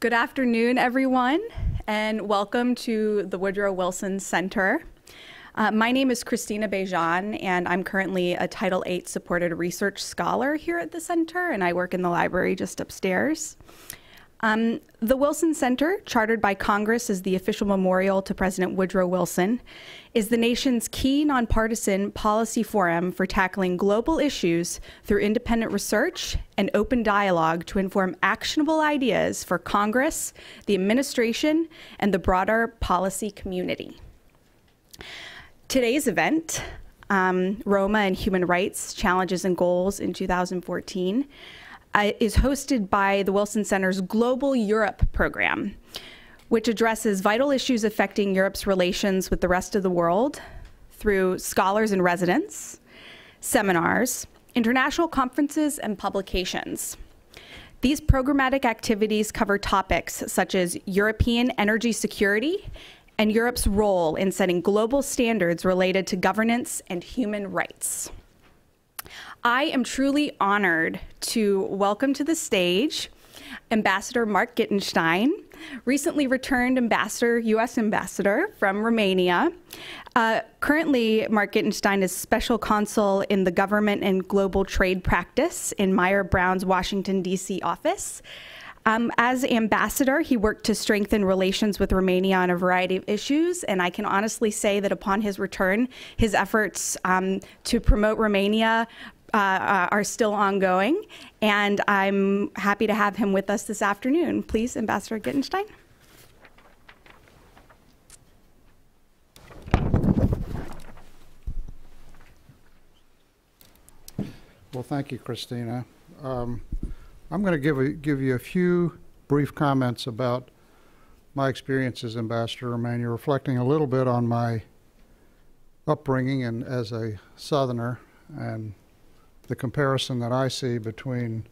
Good afternoon, everyone, and welcome to the Woodrow Wilson Center. My name is Christina Bejan, and I'm currently a Title VIII supported research scholar here at the center, and I work in the library just upstairs. The Wilson Center, chartered by Congress as the official memorial to President Woodrow Wilson, is the nation's key nonpartisan policy forum for tackling global issues through independent research and open dialogue to inform actionable ideas for Congress, the administration, and the broader policy community. Today's event, Roma and Human Rights, Challenges and Goals in 2014, is hosted by the Wilson Center's Global Europe program, which addresses vital issues affecting Europe's relations with the rest of the world through scholars in residence, seminars, international conferences, and publications. These programmatic activities cover topics such as European energy security and Europe's role in setting global standards related to governance and human rights. I am truly honored to welcome to the stage Ambassador Mark Gittenstein, recently returned U.S. Ambassador from Romania. Currently, Mark Gittenstein is Special Consul in the Government and Global Trade Practice in Meyer Brown's Washington, D.C. office. As ambassador, he worked to strengthen relations with Romania on a variety of issues, and I can honestly say that upon his return, his efforts to promote Romania are still ongoing, and I'm happy to have him with us this afternoon. Please, Ambassador Gittenstein. Well, thank you, Christina. I'm going to give you a few brief comments about my experience as Ambassador to Romania, reflecting a little bit on my upbringing and as a Southerner, and the comparison that I see between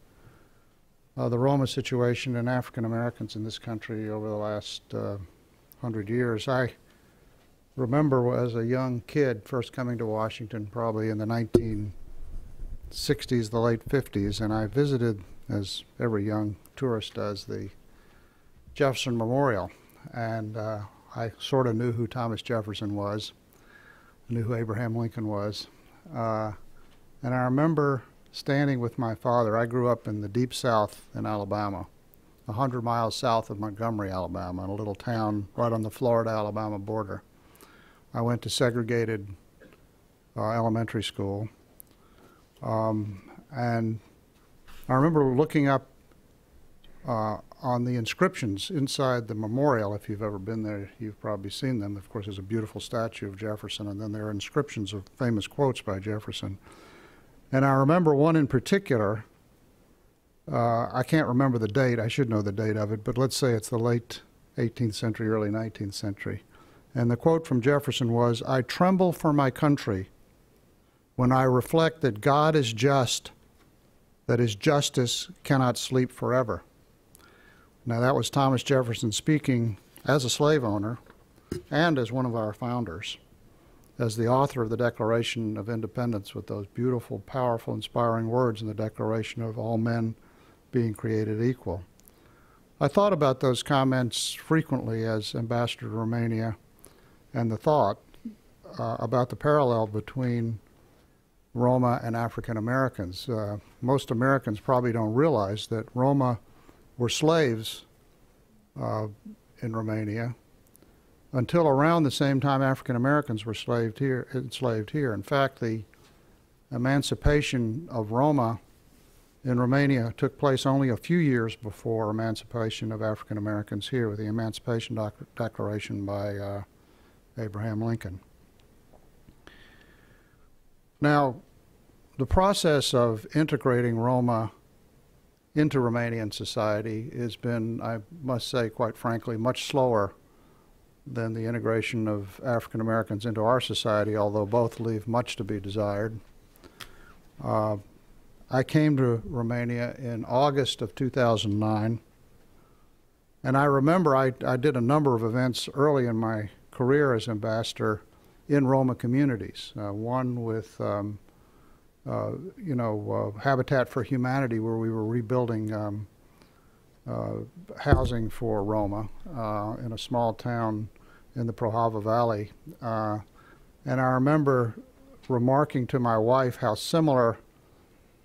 the Roma situation and African Americans in this country over the last 100 years. I remember as a young kid first coming to Washington, probably in the 1960s, the late 50s, and I visited, as every young tourist does, the Jefferson Memorial, and I sort of knew who Thomas Jefferson was, knew who Abraham Lincoln was. And I remember standing with my father. I grew up in the deep South in Alabama, 100 miles south of Montgomery, Alabama, in a little town right on the Florida-Alabama border. I went to segregated elementary school. And I remember looking up on the inscriptions inside the memorial. If you've ever been there, you've probably seen them. Of course, there's a beautiful statue of Jefferson, and then there are inscriptions of famous quotes by Jefferson. And I remember one in particular. I can't remember the date. I should know the date of it, but let's say it's the late 18th century, early 19th century. And the quote from Jefferson was, "I tremble for my country when I reflect that God is just, that his justice cannot sleep forever." Now, that was Thomas Jefferson speaking as a slave owner and as one of our founders, as the author of the Declaration of Independence, with those beautiful, powerful, inspiring words in the Declaration of all men being created equal. I thought about those comments frequently as Ambassador to Romania, and the thought about the parallel between Roma and African Americans. Most Americans probably don't realize that Roma were slaves in Romania until around the same time African Americans were enslaved here. In fact, the emancipation of Roma in Romania took place only a few years before emancipation of African Americans here, with the Emancipation Declaration by Abraham Lincoln. Now, the process of integrating Roma into Romanian society has been, I must say, quite frankly, much slower than the integration of African Americans into our society, although both leave much to be desired. I came to Romania in August of 2009, and I remember I did a number of events early in my career as ambassador in Roma communities. One with Habitat for Humanity, where we were rebuilding housing for Roma in a small town in the Prahova Valley. And I remember remarking to my wife how similar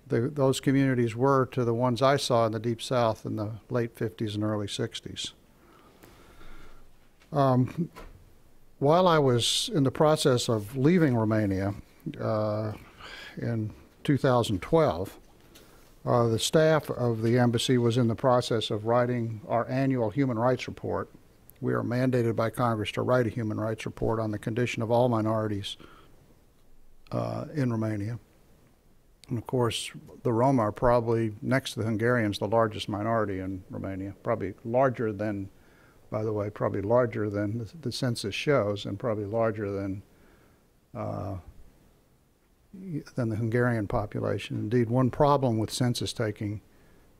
those communities were to the ones I saw in the Deep South in the late 50s and early 60s. While I was in the process of leaving Romania in 2012, the staff of the embassy was in the process of writing our annual human rights report. We are mandated by Congress to write a human rights report on the condition of all minorities in Romania. And of course, the Roma are probably, next to the Hungarians, the largest minority in Romania, probably larger than, by the way, probably larger than the census shows, and probably larger than the Hungarian population. Indeed, one problem with census taking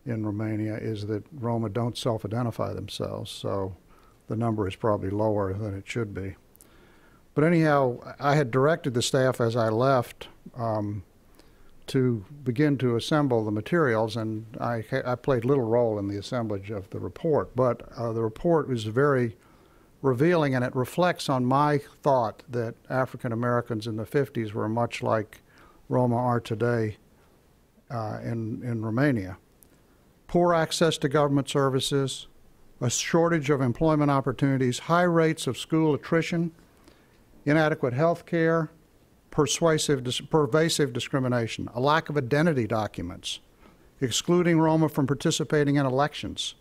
in Romania is that Roma don't self-identify themselves, so the number is probably lower than it should be. But anyhow, I had directed the staff as I left to begin to assemble the materials, and I played little role in the assemblage of the report, but the report was very revealing, and it reflects on my thought that African Americans in the 50s were much like Roma are today in Romania. Poor access to government services, a shortage of employment opportunities, high rates of school attrition, inadequate health care, pervasive discrimination, a lack of identity documents, excluding Roma from participating in elections,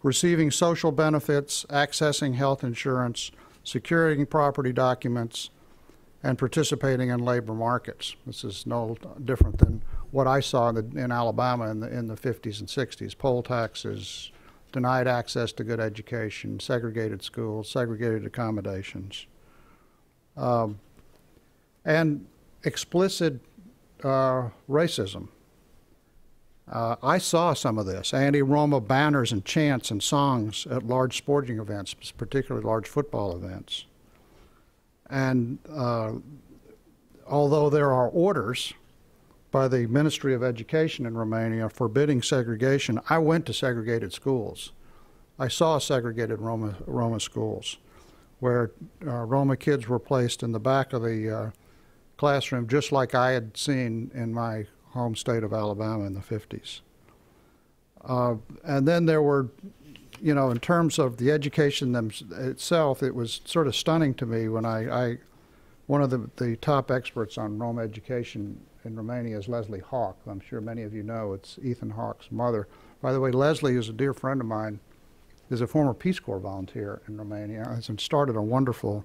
receiving social benefits, accessing health insurance, securing property documents, and participating in labor markets. This is no different than what I saw in Alabama in the 50s and 60s. Poll taxes, denied access to good education, segregated schools, segregated accommodations. And explicit racism. I saw some of this, anti-Roma banners and chants and songs at large sporting events, particularly large football events. And although there are orders by the Ministry of Education in Romania forbidding segregation, I went to segregated schools. I saw segregated Roma schools where Roma kids were placed in the back of the classroom, just like I had seen in my home state of Alabama in the 50s. And then there were, you know, in terms of the education itself, it was sort of stunning to me when one of the top experts on Roma education in Romania is Leslie Hawk. I'm sure many of you know it's Ethan Hawke's mother. By the way, Leslie is a dear friend of mine, is a former Peace Corps volunteer in Romania, and started a wonderful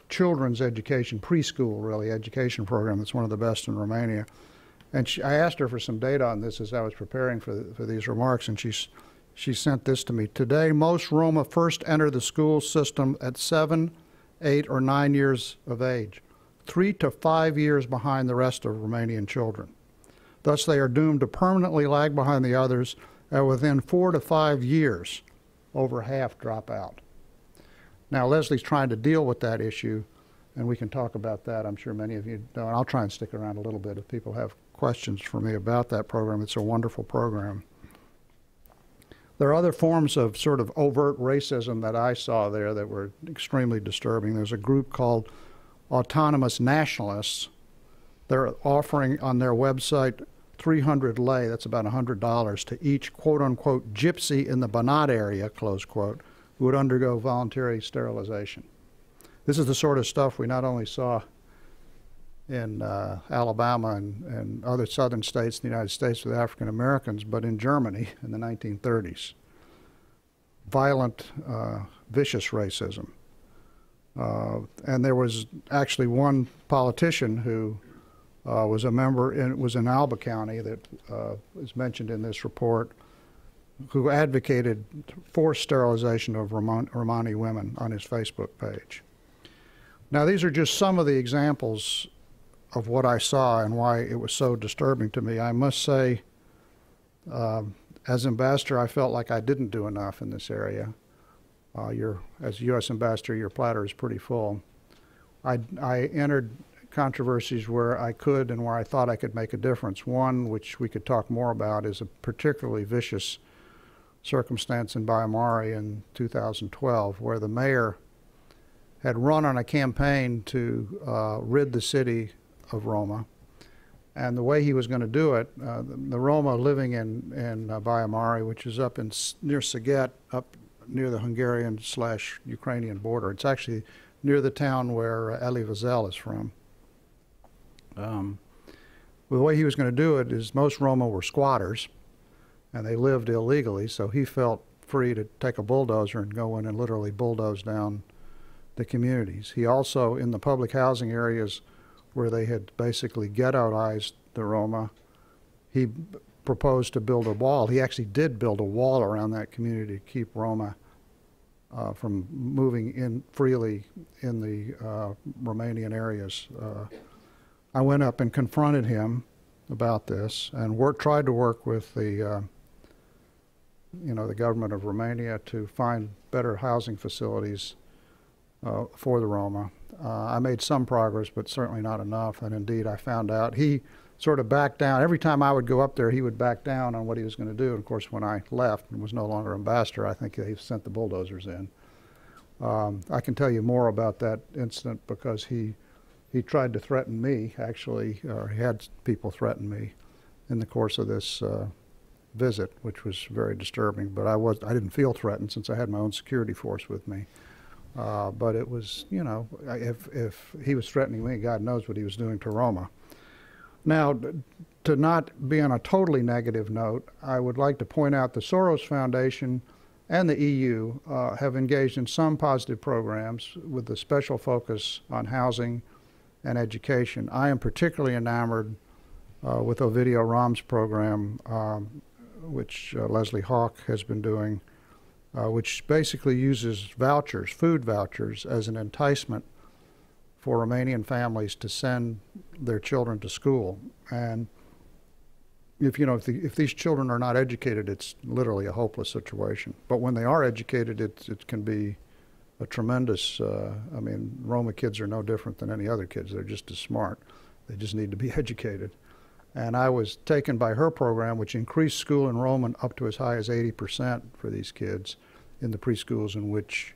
children's education, preschool really, education program that's one of the best in Romania. And I asked her for some data on this as I was preparing for these remarks, and she sent this to me. Today, most Roma first enter the school system at 7, 8, or 9 years of age, 3 to 5 years behind the rest of Romanian children. Thus, they are doomed to permanently lag behind the others, and within 4 to 5 years, over half drop out. Now, Leslie's trying to deal with that issue, and we can talk about that. I'm sure many of you know, and I'll try and stick around a little bit if people have questions for me about that program. It's a wonderful program. There are other forms of sort of overt racism that I saw there that were extremely disturbing. There's a group called Autonomous Nationalists. They're offering on their website 300 lei, that's about $100, to each quote-unquote gypsy in the Banat area, close quote, who would undergo voluntary sterilization. This is the sort of stuff we not only saw in Alabama and other southern states in the United States with African Americans, but in Germany in the 1930s. Violent, vicious racism. And there was actually one politician who was a member, it was in Alba County that is mentioned in this report, who advocated forced sterilization of Romani women on his Facebook page. Now, these are just some of the examples of what I saw and why it was so disturbing to me. I must say, as ambassador, I felt like I didn't do enough in this area. As U.S. ambassador, your platter is pretty full. I entered controversies where I could and where I thought I could make a difference. One, which we could talk more about, is a particularly vicious circumstance in Baiamari in 2012, where the mayor had run on a campaign to rid the city of Roma. And the way he was going to do it, the Roma living in Baiamari, which is up near Szeged, up near the Hungarian/Ukrainian border. It's actually near the town where Elie Wiesel is from. The way he was going to do it is most Roma were squatters, and they lived illegally, so he felt free to take a bulldozer and go in and literally bulldoze down the communities. He also, in the public housing areas where they had basically ghettoized the Roma, he proposed to build a wall. He actually did build a wall around that community to keep Roma from moving in freely in the Romanian areas. I went up and confronted him about this and tried to work with the the government of Romania to find better housing facilities for the Roma. I made some progress, but certainly not enough, and indeed I found out he sort of backed down. Every time I would go up there, he would back down on what he was going to do. And of course, when I left and was no longer ambassador, I think he sent the bulldozers in. I can tell you more about that incident because he tried to threaten me, actually, or he had people threaten me in the course of this visit, which was very disturbing. But I didn't feel threatened since I had my own security force with me. But it was, if he was threatening me, God knows what he was doing to Roma. Now, to not be on a totally negative note, I would like to point out the Soros Foundation and the EU have engaged in some positive programs with a special focus on housing and education. I am particularly enamored with Ovidio Ram's program, which Leslie Hawk has been doing, which basically uses vouchers, food vouchers, as an enticement for Romanian families to send their children to school. And if these children are not educated, it's literally a hopeless situation. But when they are educated, it can be a tremendous, Roma kids are no different than any other kids. They're just as smart. They just need to be educated. And I was taken by her program, which increased school enrollment up to as high as 80% for these kids in the preschools in which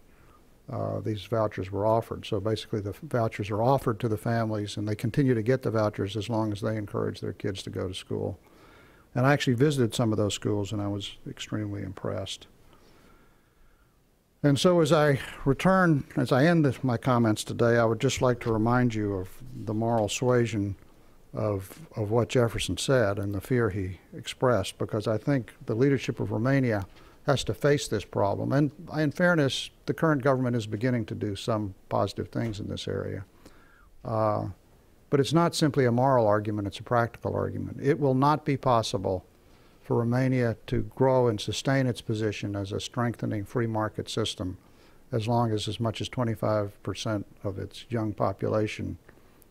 these vouchers were offered. So basically the vouchers are offered to the families, and they continue to get the vouchers as long as they encourage their kids to go to school. And I actually visited some of those schools, and I was extremely impressed. And so as I end my comments today, I would just like to remind you of the moral suasion of what Jefferson said and the fear he expressed, because I think the leadership of Romania has to face this problem. And in fairness, the current government is beginning to do some positive things in this area. But it's not simply a moral argument, it's a practical argument. It will not be possible for Romania to grow and sustain its position as a strengthening free market system as long as much as 25% of its young population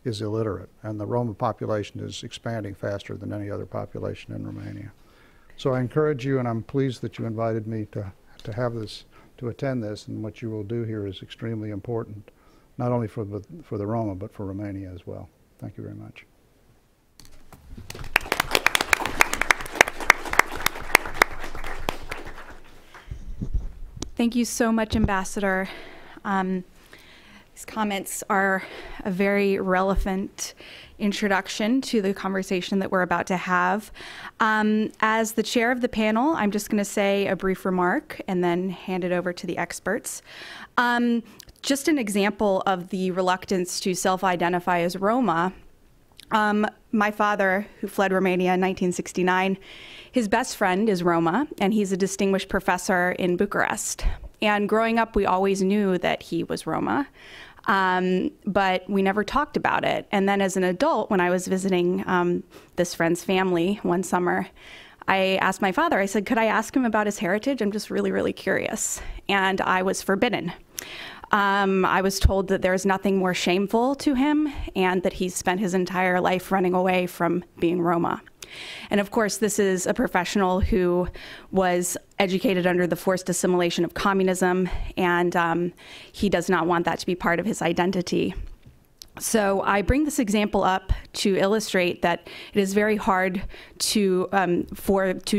is illiterate. And the Roma population is expanding faster than any other population in Romania. So I encourage you, and I'm pleased that you invited me to attend this, and what you will do here is extremely important, not only for the Roma, but for Romania as well. Thank you very much. Thank you so much, Ambassador. These comments are a very relevant introduction to the conversation that we're about to have. As the chair of the panel, I'm just going to say a brief remark and then hand it over to the experts. Just an example of the reluctance to self-identify as Roma. My father, who fled Romania in 1969, his best friend is Roma, and he's a distinguished professor in Bucharest. And growing up, we always knew that he was Roma, but we never talked about it. And then as an adult, when I was visiting this friend's family one summer, I asked my father, I said, could I ask him about his heritage? I'm just really, really curious. And I was forbidden. I was told that there's nothing more shameful to him and that he's spent his entire life running away from being Roma. And of course, this is a professional who was educated under the forced assimilation of communism, and he does not want that to be part of his identity. So I bring this example up to illustrate that it is very hard to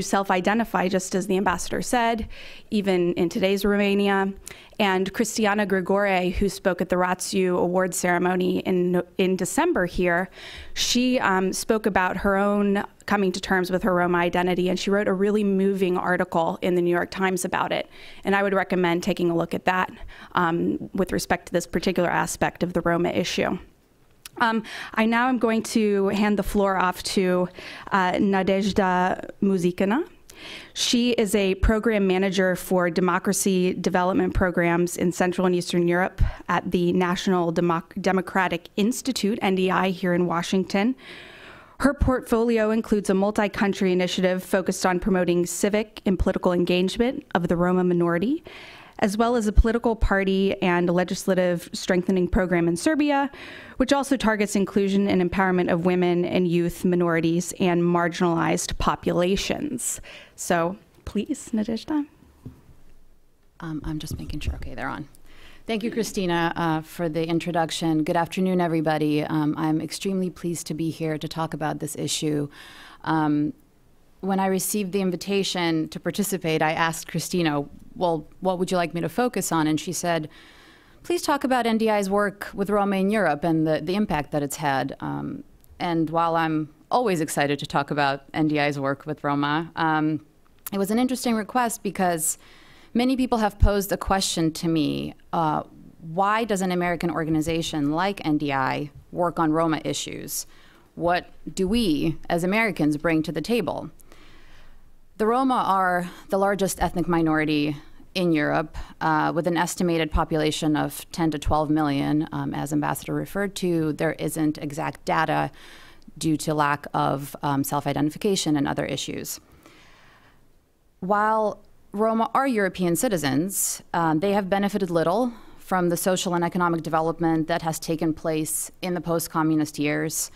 self-identify, just as the ambassador said, even in today's Romania. And Cristiana Grigore, who spoke at the Rațiu Award ceremony in December here, she spoke about her own coming to terms with her Roma identity, and she wrote a really moving article in the New York Times about it. And I would recommend taking a look at that with respect to this particular aspect of the Roma issue. I now am going to hand the floor off to Nadezhda Muzikina. She is a program manager for democracy development programs in Central and Eastern Europe at the National Democratic Institute, NDI, here in Washington. Her portfolio includes a multi-country initiative focused on promoting civic and political engagement of the Roma minority, as well as a political party and a legislative strengthening program in Serbia, which also targets inclusion and empowerment of women and youth, minorities, and marginalized populations. So please, Nadezhda. I'm just making sure. Okay, they're on. Thank you, Christina, for the introduction. Good afternoon, everybody. I'm extremely pleased to be here to talk about this issue. When I received the invitation to participate, I asked Christina, well, what would you like me to focus on? And she said, please talk about NDI's work with Roma in Europe and the impact that it's had. And while I'm always excited to talk about NDI's work with Roma, it was an interesting request because many people have posed a question to me, why does an American organization like NDI work on Roma issues? What do we, as Americans, bring to the table? The Roma are the largest ethnic minority in Europe, with an estimated population of 10 to 12 million, as Ambassador referred to. There isn't exact data due to lack of self-identification and other issues. While Roma are European citizens, they have benefited little from the social and economic development that has taken place in the post-communist years.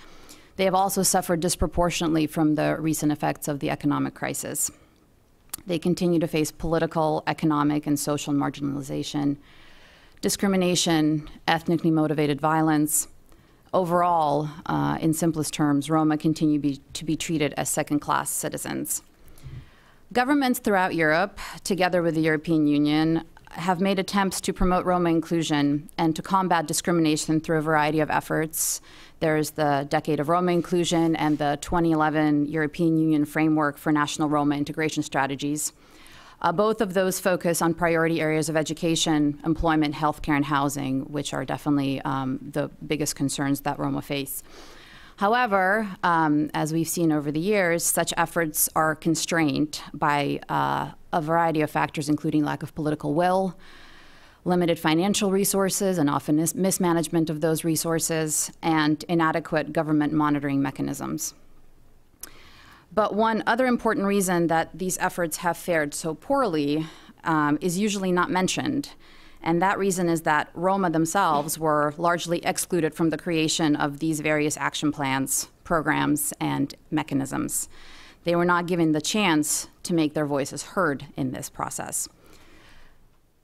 They have also suffered disproportionately from the recent effects of the economic crisis. They continue to face political, economic, and social marginalization, discrimination, ethnically motivated violence. Overall, in simplest terms, Roma continue to be treated as second-class citizens. Governments throughout Europe, together with the European Union, have made attempts to promote Roma inclusion and to combat discrimination through a variety of efforts. There's the Decade of Roma Inclusion and the 2011 European Union Framework for National Roma Integration Strategies. Both of those focus on priority areas of education, employment, healthcare, and housing, which are definitely the biggest concerns that Roma face. However, as we've seen over the years, such efforts are constrained by a variety of factors, including lack of political will, limited financial resources, and often mismanagement of those resources, and inadequate government monitoring mechanisms. But one other important reason that these efforts have fared so poorly is usually not mentioned. And that reason is that Roma themselves were largely excluded from the creation of these various action plans, programs, and mechanisms. They were not given the chance to make their voices heard in this process.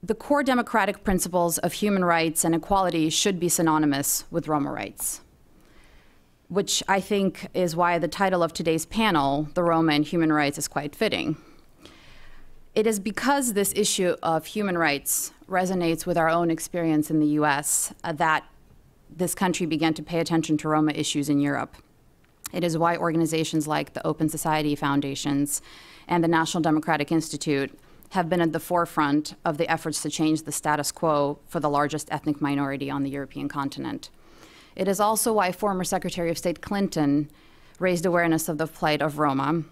The core democratic principles of human rights and equality should be synonymous with Roma rights, which I think is why the title of today's panel, The Roma and Human Rights, is quite fitting. It is because this issue of human rights resonates with our own experience in the US that this country began to pay attention to Roma issues in Europe. It is why organizations like the Open Society Foundations and the National Democratic Institute have been at the forefront of the efforts to change the status quo for the largest ethnic minority on the European continent. It is also why former Secretary of State Clinton raised awareness of the plight of Roma,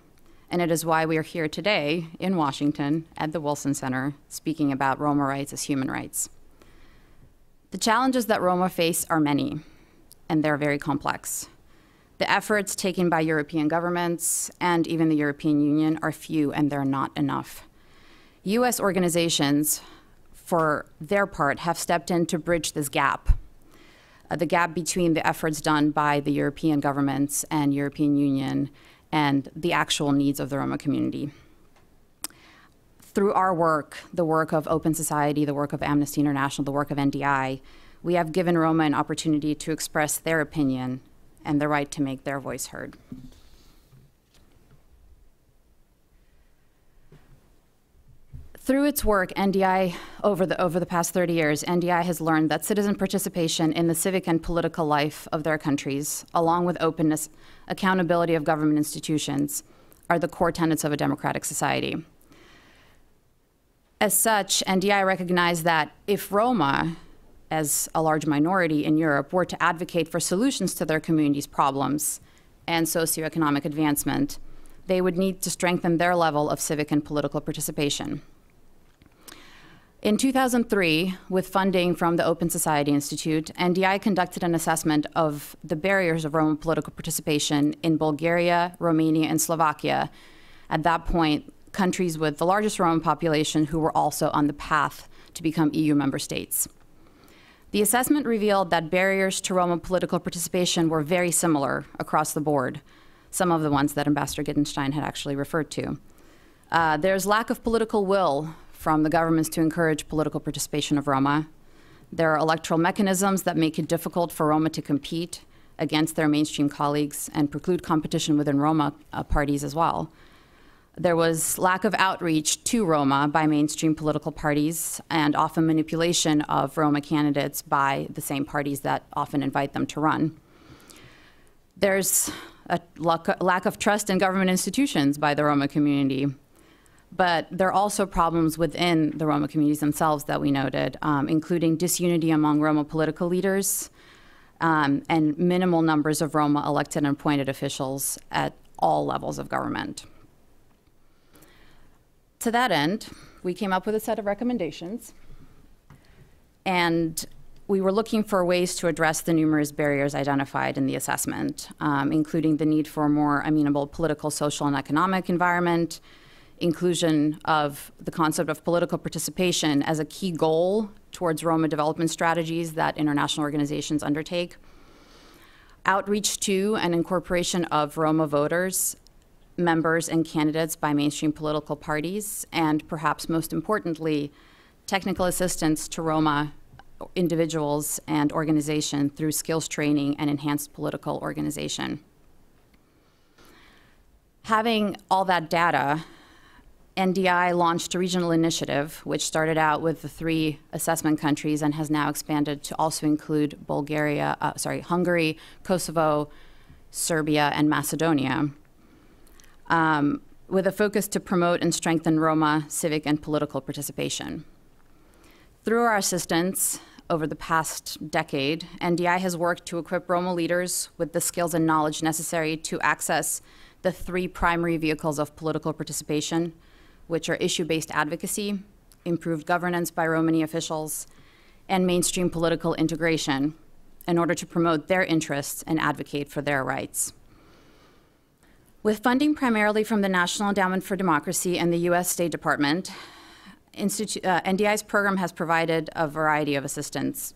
and it is why we are here today in Washington at the Wilson Center speaking about Roma rights as human rights. The challenges that Roma face are many, and they're very complex. The efforts taken by European governments and even the European Union are few, and they're not enough. US organizations, for their part, have stepped in to bridge this gap, the gap between the efforts done by the European governments and European Union and the actual needs of the Roma community. Through our work, the work of Open Society, the work of Amnesty International, the work of NDI, we have given Roma an opportunity to express their opinion and the right to make their voice heard. Through its work, NDI, over the past 30 years, NDI has learned that citizen participation in the civic and political life of their countries, along with openness, accountability of government institutions, are the core tenets of a democratic society. As such, NDI recognized that if Roma, as a large minority in Europe, were to advocate for solutions to their community's problems and socioeconomic advancement, they would need to strengthen their level of civic and political participation. In 2003, with funding from the Open Society Institute, NDI conducted an assessment of the barriers of Roma political participation in Bulgaria, Romania, and Slovakia. At that point, countries with the largest Roma population who were also on the path to become EU member states. The assessment revealed that barriers to Roma political participation were very similar across the board, some of the ones that Ambassador Gittenstein had actually referred to. There's lack of political will from the governments to encourage political participation of Roma. There are electoral mechanisms that make it difficult for Roma to compete against their mainstream colleagues and preclude competition within Roma parties as well. There was lack of outreach to Roma by mainstream political parties and often manipulation of Roma candidates by the same parties that often invite them to run. There's a lack of trust in government institutions by the Roma community. But there are also problems within the Roma communities themselves that we noted, including disunity among Roma political leaders and minimal numbers of Roma elected and appointed officials at all levels of government. To that end, we came up with a set of recommendations, and we were looking for ways to address the numerous barriers identified in the assessment, including the need for a more amenable political, social, and economic environment, inclusion of the concept of political participation as a key goal towards Roma development strategies that international organizations undertake, outreach to and incorporation of Roma voters, members, and candidates by mainstream political parties, and perhaps most importantly, technical assistance to Roma individuals and organizations through skills training and enhanced political organization. Having all that data, NDI launched a regional initiative, which started out with the 3 assessment countries and has now expanded to also include Hungary, Kosovo, Serbia, and Macedonia, with a focus to promote and strengthen Roma civic and political participation. Through our assistance over the past decade, NDI has worked to equip Roma leaders with the skills and knowledge necessary to access the 3 primary vehicles of political participation, which are issue-based advocacy, improved governance by Romani officials, and mainstream political integration in order to promote their interests and advocate for their rights. With funding primarily from the National Endowment for Democracy and the U.S. State Department, NDI's program has provided a variety of assistance.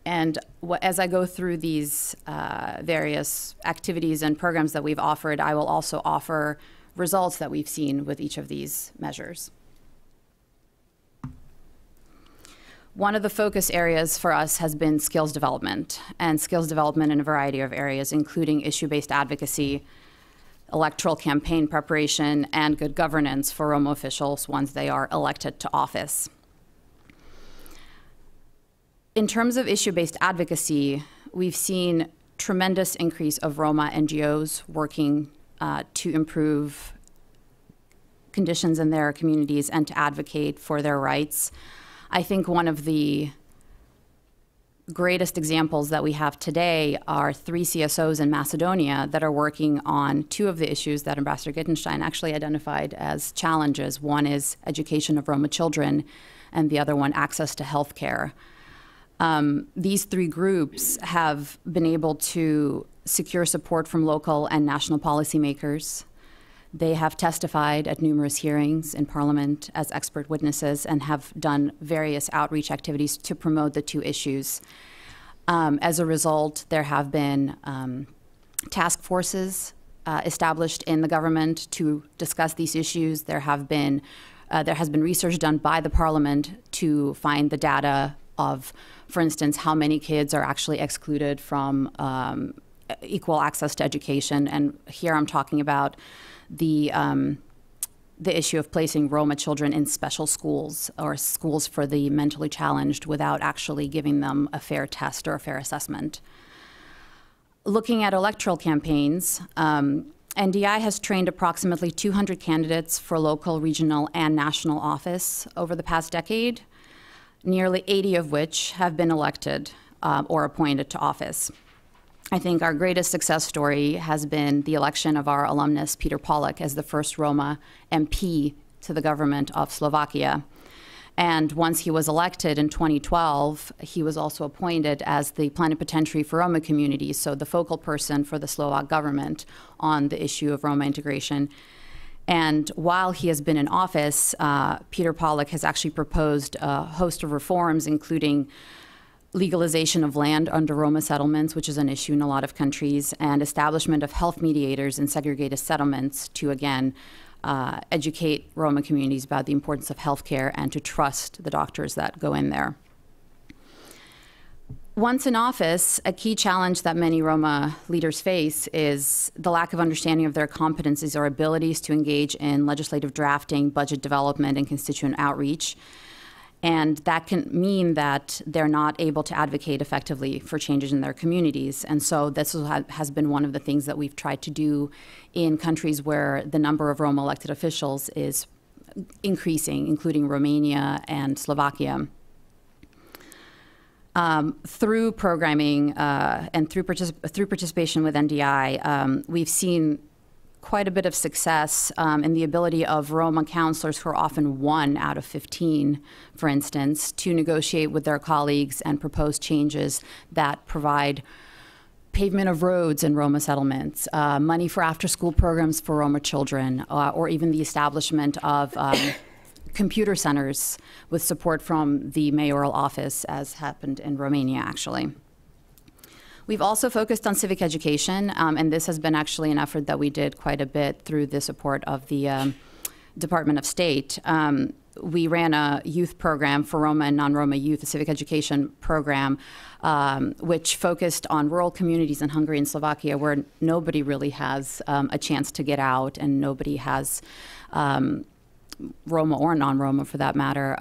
And as I go through these various activities and programs that we've offered, I will also offer results that we've seen with each of these measures. One of the focus areas for us has been skills development, and skills development in a variety of areas, including issue-based advocacy, electoral campaign preparation, and good governance for Roma officials once they are elected to office. In terms of issue-based advocacy, we've seen tremendous increase of Roma NGOs working to improve conditions in their communities and to advocate for their rights. I think one of the greatest examples that we have today are 3 CSOs in Macedonia that are working on 2 of the issues that Ambassador Gittenstein actually identified as challenges. One is education of Roma children, and the other one, access to health care. These 3 groups have been able to secure support from local and national policymakers. They have testified at numerous hearings in Parliament as expert witnesses and have done various outreach activities to promote the 2 issues. As a result, there have been task forces established in the government to discuss these issues. There has been research done by the Parliament to find the data of, for instance, how many kids are actually excluded from equal access to education. And here I'm talking about the issue of placing Roma children in special schools or schools for the mentally challenged without actually giving them a fair test or a fair assessment. Looking at electoral campaigns, NDI has trained approximately 200 candidates for local, regional, and national office over the past decade, nearly 80 of which have been elected or appointed to office. I think our greatest success story has been the election of our alumnus, Peter Pollock, as the first Roma MP to the government of Slovakia. And once he was elected in 2012, he was also appointed as the plenipotentiary for Roma communities, so the focal person for the Slovak government on the issue of Roma integration. And while he has been in office, Peter Pollock has actually proposed a host of reforms, including legalization of land under Roma settlements, which is an issue in a lot of countries, and establishment of health mediators in segregated settlements to, again, educate Roma communities about the importance of healthcare and to trust the doctors that go in there. Once in office, a key challenge that many Roma leaders face is the lack of understanding of their competencies or abilities to engage in legislative drafting, budget development, and constituent outreach. And that can mean that they're not able to advocate effectively for changes in their communities. And so this has been one of the things that we've tried to do in countries where the number of Roma elected officials is increasing, including Romania and Slovakia. Through programming and through participation with NDI, we've seen quite a bit of success in the ability of Roma counselors, who are often 1 out of 15, for instance, to negotiate with their colleagues and propose changes that provide pavement of roads in Roma settlements, money for after-school programs for Roma children, or even the establishment of computer centers with support from the mayoral office, as happened in Romania, actually. We've also focused on civic education, and this has been actually an effort that we did quite a bit through the support of the Department of State. We ran a youth program for Roma and non-Roma youth, a civic education program, which focused on rural communities in Hungary and Slovakia, where nobody really has a chance to get out, and nobody has, Roma or non-Roma for that matter,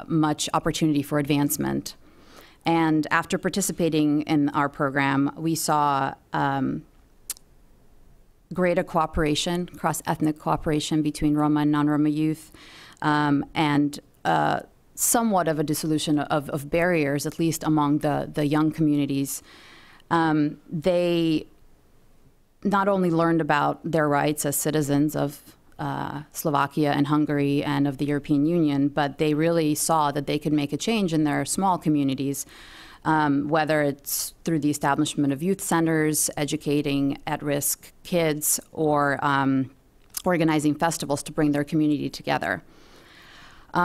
much opportunity for advancement. And after participating in our program, we saw greater cooperation, cross-ethnic cooperation between Roma and non-Roma youth, and somewhat of a dissolution of barriers, at least among the young communities. They not only learned about their rights as citizens of Slovakia and Hungary and of the European Union, but they really saw that they could make a change in their small communities, whether it's through the establishment of youth centers, educating at-risk kids, or organizing festivals to bring their community together.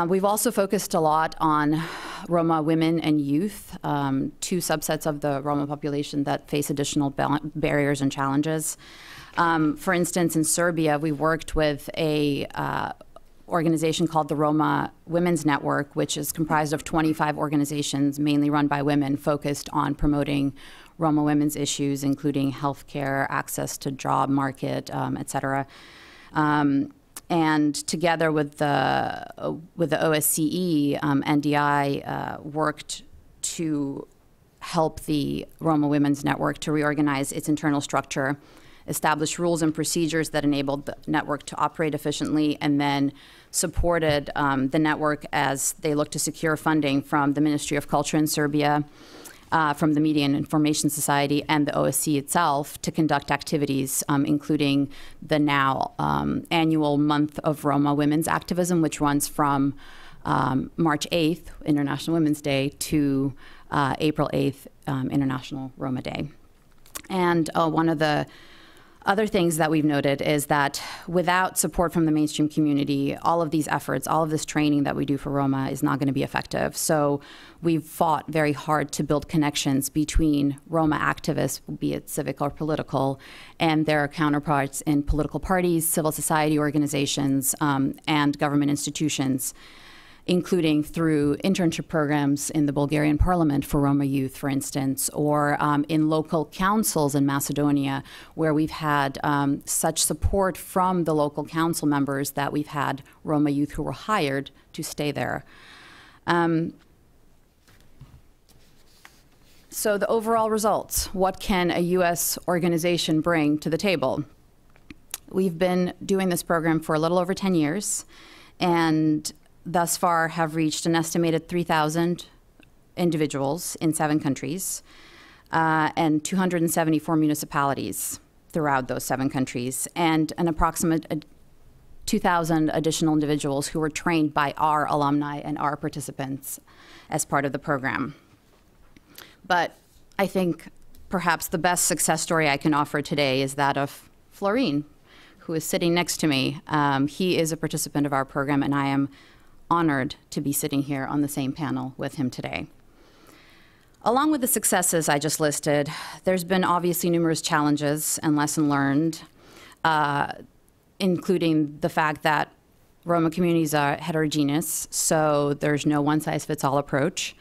We've also focused a lot on Roma women and youth, 2 subsets of the Roma population that face additional barriers and challenges. For instance, in Serbia, we worked with a organization called the Roma Women's Network, which is comprised of 25 organizations, mainly run by women, focused on promoting Roma women's issues, including healthcare, access to job market, et cetera. And together with the OSCE, NDI worked to help the Roma Women's Network to reorganize its internal structure, establish rules and procedures that enabled the network to operate efficiently, and then supported the network as they looked to secure funding from the Ministry of Culture in Serbia, from the Media and Information Society, and the OSCE itself to conduct activities, including the now annual Month of Roma Women's Activism, which runs from March 8th, International Women's Day, to April 8th, International Roma Day. And one of the other things that we've noted is that without support from the mainstream community, all of these efforts, all of this training that we do for Roma is not going to be effective. So we've fought very hard to build connections between Roma activists, be it civic or political, and their counterparts in political parties, civil society organizations, and government institutions. including through internship programs in the Bulgarian parliament for Roma youth, for instance, or in local councils in Macedonia, where we've had such support from the local council members that we've had Roma youth who were hired to stay there. So the overall results, what can a U.S. organization bring to the table? We've been doing this program for a little over 10 years, and thus far have reached an estimated 3,000 individuals in 7 countries and 274 municipalities throughout those 7 countries, and an approximate 2,000 additional individuals who were trained by our alumni and our participants as part of the program. But I think perhaps the best success story I can offer today is that of Florine, who is sitting next to me. He is a participant of our program, and I am honored to be sitting here on the same panel with him today. Along with the successes I just listed, there's been obviously numerous challenges and lessons learned, including the fact that Roma communities are heterogeneous, so there's no one-size-fits-all approach.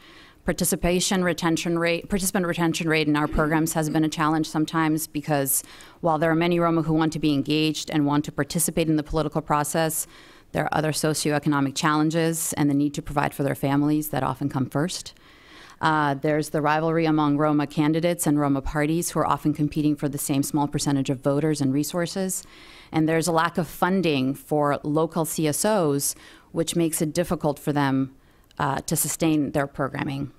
Participant retention rate in our programs has been a challenge sometimes, because while there are many Roma who want to be engaged and want to participate in the political process, there are other socioeconomic challenges and the need to provide for their families that often come first. There's the rivalry among Roma candidates and Roma parties who are often competing for the same small percentage of voters and resources. And there's a lack of funding for local CSOs, which makes it difficult for them to sustain their programming.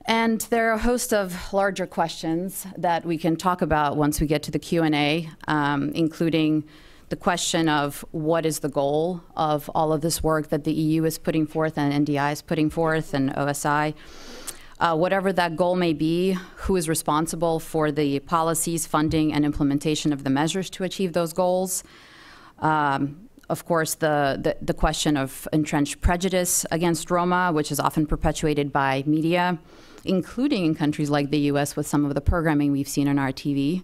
And there are a host of larger questions that we can talk about once we get to the Q&A, including the question of what is the goal of all of this work that the EU is putting forth and NDI is putting forth and OSI. Whatever that goal may be, who is responsible for the policies, funding, and implementation of the measures to achieve those goals. Of course, the question of entrenched prejudice against Roma, which is often perpetuated by media, including in countries like the US with some of the programming we've seen on our TV.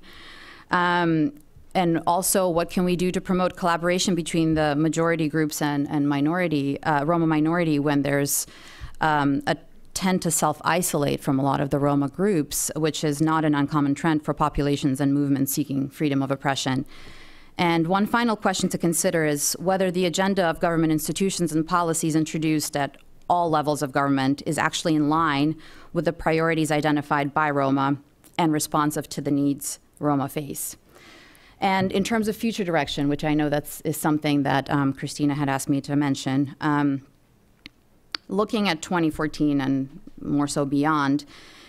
And also, what can we do to promote collaboration between the majority groups and minority, Roma minority, when there's a tend to self-isolate from a lot of the Roma groups, which is not an uncommon trend for populations and movements seeking freedom of oppression. And one final question to consider is whether the agenda of government institutions and policies introduced at all levels of government is actually in line with the priorities identified by Roma and responsive to the needs Roma face. And in terms of future direction, which I know is something that Christina had asked me to mention, looking at 2014 and more so beyond,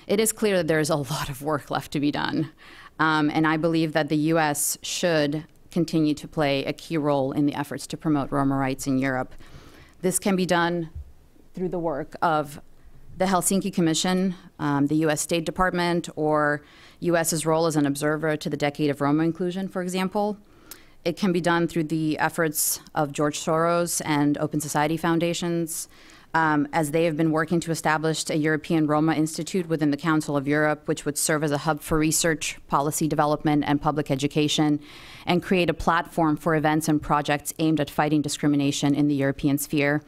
it is clear that there's a lot of work left to be done. And I believe that the U.S. should continue to play a key role in the efforts to promote Roma rights in Europe. This can be done through the work of the Helsinki Commission, the U.S. State Department, or U.S.'s role as an observer to the Decade of Roma Inclusion, for example. It can be done through the efforts of George Soros and Open Society Foundations, as they have been working to establish a European Roma Institute within the Council of Europe, which would serve as a hub for research, policy development, and public education, and create a platform for events and projects aimed at fighting discrimination in the European sphere.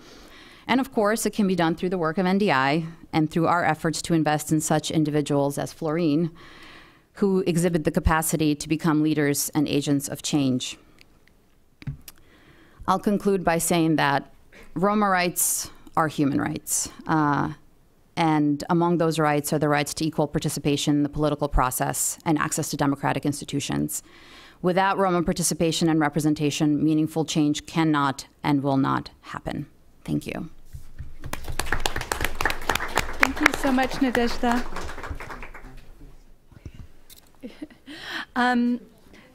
And of course, it can be done through the work of NDI and through our efforts to invest in such individuals as Florine, who exhibit the capacity to become leaders and agents of change. I'll conclude by saying that Roma rights are human rights. And among those rights are the rights to equal participation in the political process and access to democratic institutions. Without Roma participation and representation, meaningful change cannot and will not happen. Thank you. Thank you so much, Nadezhda.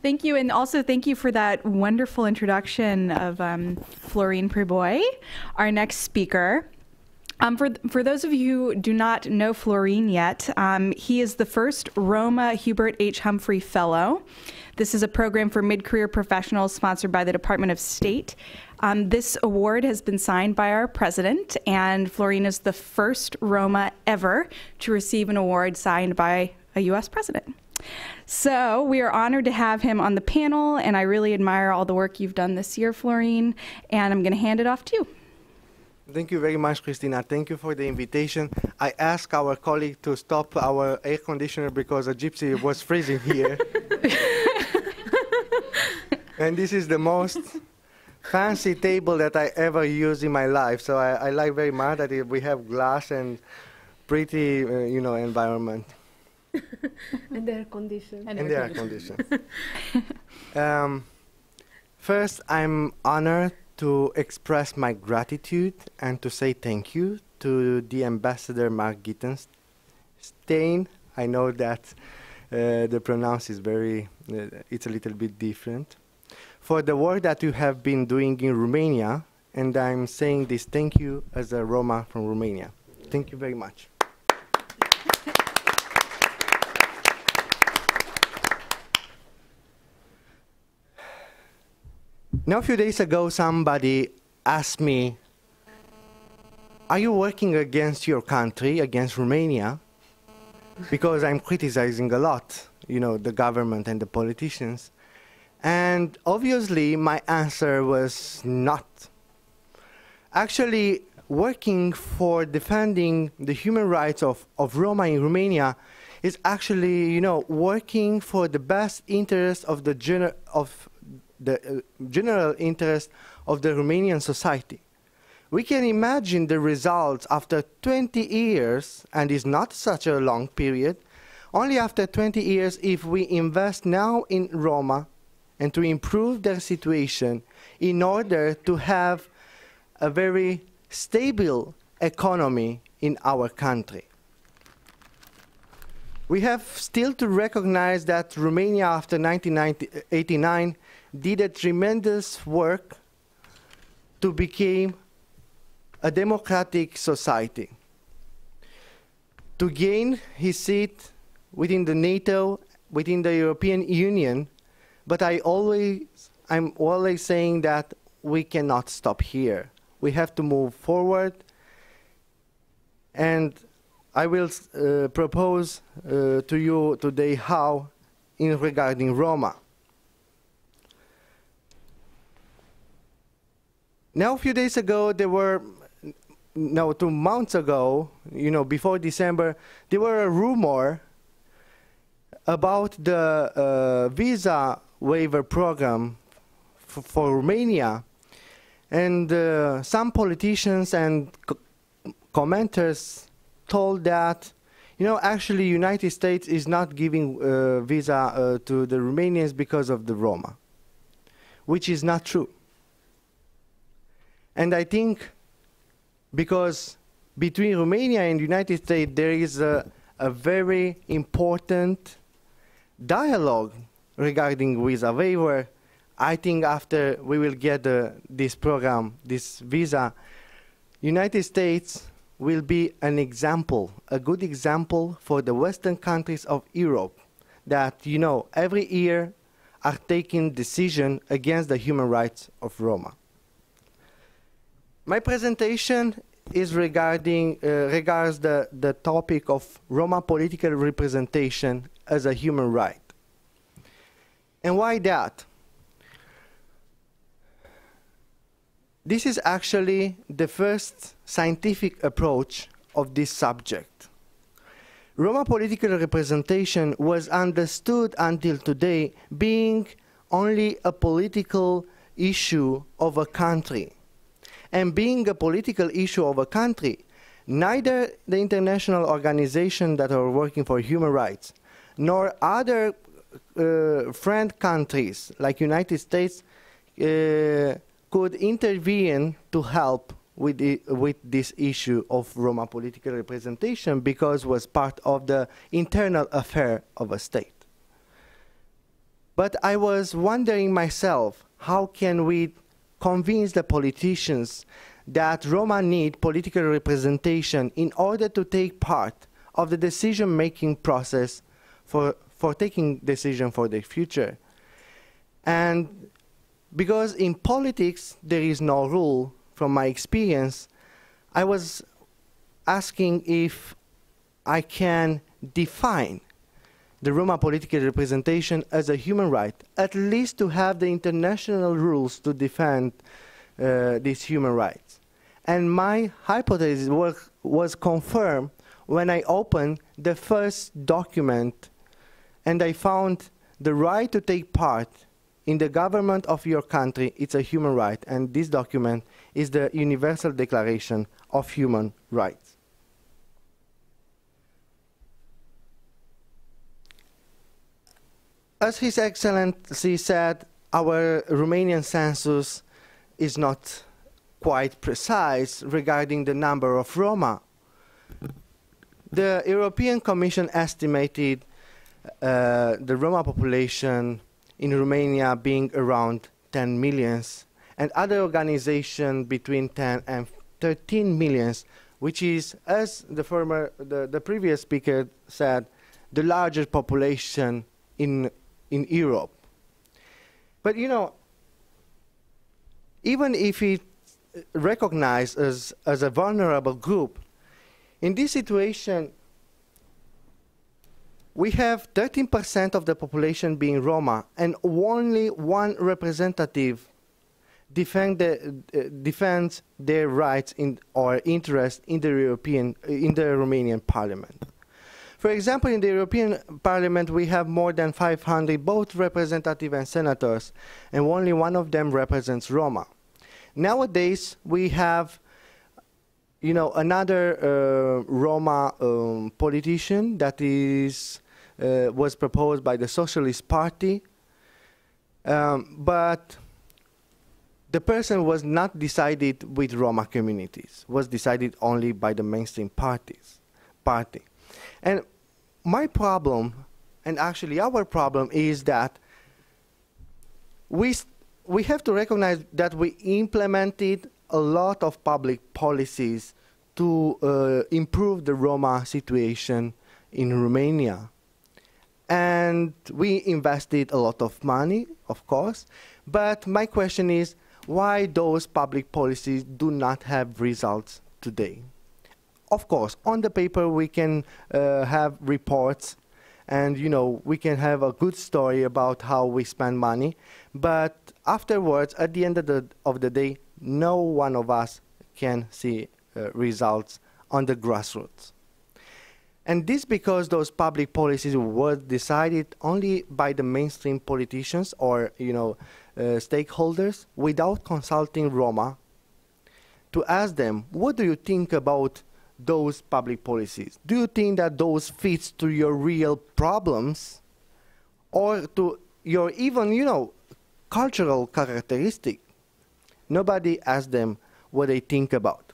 Thank you, and also thank you for that wonderful introduction of Florine Preboy, our next speaker. For those of you who do not know Florine yet, he is the first Roma Hubert H. Humphrey Fellow. This is a program for mid-career professionals sponsored by the Department of State. This award has been signed by our president, and Florine is the first Roma ever to receive an award signed by a U.S. president. So we are honored to have him on the panel, and I really admire all the work you've done this year, Florine, and I'm going to hand it off to you. Thank you very much, Christina. Thank you for the invitation. I asked our colleague to stop our air conditioner because a gypsy was freezing here. And this is the most fancy table that I ever used in my life. So I like very much that we have glass and pretty, environment. And air conditioned. And air conditioned. First, I'm honored to express my gratitude and to say thank you to the Ambassador Mark Gittenstein. I know that the pronounce is it's a little bit different, for the work that you have been doing in Romania, and I'm saying this thank you as a Roma from Romania. Thank you very much. Now, a few days ago, somebody asked me, are you working against your country, against Romania? Because I'm criticizing a lot, the government and the politicians. And obviously, my answer was not. Actually, working for defending the human rights of Roma in Romania is actually, working for the best interest of the general interest of the Romanian society. We can imagine the results after 20 years, and it's not such a long period, only after 20 years if we invest now in Roma and to improve their situation in order to have a very stable economy in our country. We have still to recognize that Romania after 1989 did a tremendous work to become a democratic society, to gain his seat within the NATO, within the European Union, but I'm always saying that we cannot stop here. We have to move forward, and I will propose to you today how in regarding Roma. Now, a few days ago, 2 months ago, before December, there were a rumor about the visa waiver program for Romania. And some politicians and commenters told that, actually United States is not giving visa to the Romanians because of the Roma, which is not true. And I think because between Romania and the United States there is a very important dialogue regarding visa waiver, I think after we will get this program, this visa, United States will be an example, a good example for the Western countries of Europe that, every year are taking decisions against the human rights of Roma. My presentation is regards the topic of Roma political representation as a human right. And why that? This is actually the first scientific approach of this subject. Roma political representation was understood until today being only a political issue of a country. And being a political issue of a country, neither the international organizations that are working for human rights, nor other friend countries like United States could intervene to help with this issue of Roma political representation because it was part of the internal affair of a state. But I was wondering myself, how can we convince the politicians that Roma need political representation in order to take part of the decision-making process for taking decision for their future? And because in politics there is no rule, from my experience, I was asking if I can define the Roma political representation as a human right, at least to have the international rules to defend these human rights. And my hypothesis was confirmed when I opened the first document and I found the right to take part in the government of your country. It's a human right, and this document is the Universal Declaration of Human Rights. As His Excellency said, our Romanian census is not quite precise regarding the number of Roma. The European Commission estimated the Roma population in Romania being around 10 millions, and other organizations between 10 and 13 millions, which is, as the previous speaker said, the largest population in Europe. But you know, even if it's recognized as a vulnerable group, in this situation, we have 13% of the population being Roma, and only one representative defends their rights or interests in the Romanian Parliament. For example, in the European Parliament, we have more than 500 both representatives and senators, and only one of them represents Roma. Nowadays, we have, you know, another Roma politician that was proposed by the Socialist Party, but the person was not decided with Roma communities, was decided only by the mainstream party. And my problem, and actually our problem, is that we have to recognize that we implemented a lot of public policies to improve the Roma situation in Romania. And we invested a lot of money, of course, but my question is, why those public policies do not have results today? Of course, on the paper we can have reports, and you know, we can have a good story about how we spend money, but afterwards, at the end of the day, no one of us can see results on the grassroots. And this because those public policies were decided only by the mainstream politicians or, you know, stakeholders without consulting Roma to ask them, what do you think about those public policies? Do you think that those fits to your real problems or to your even, you know, cultural characteristic? Nobody asked them what they think about.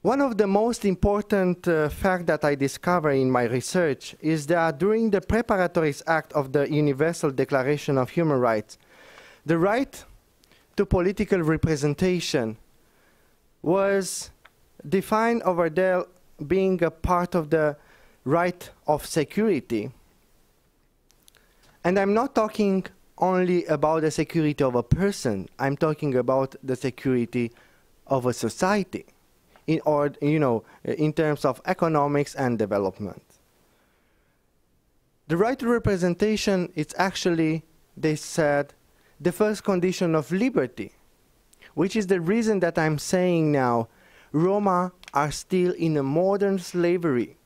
One of the most important facts that I discovered in my research is that during the preparatory act of the Universal Declaration of Human Rights, the right to political representation was defined over there being a part of the right of security. And I'm not talking only about the security of a person, I'm talking about the security of a society. In terms of economics and development. The right to representation is actually, they said, the first condition of liberty, which is the reason that I'm saying now Roma are still in a modern slavery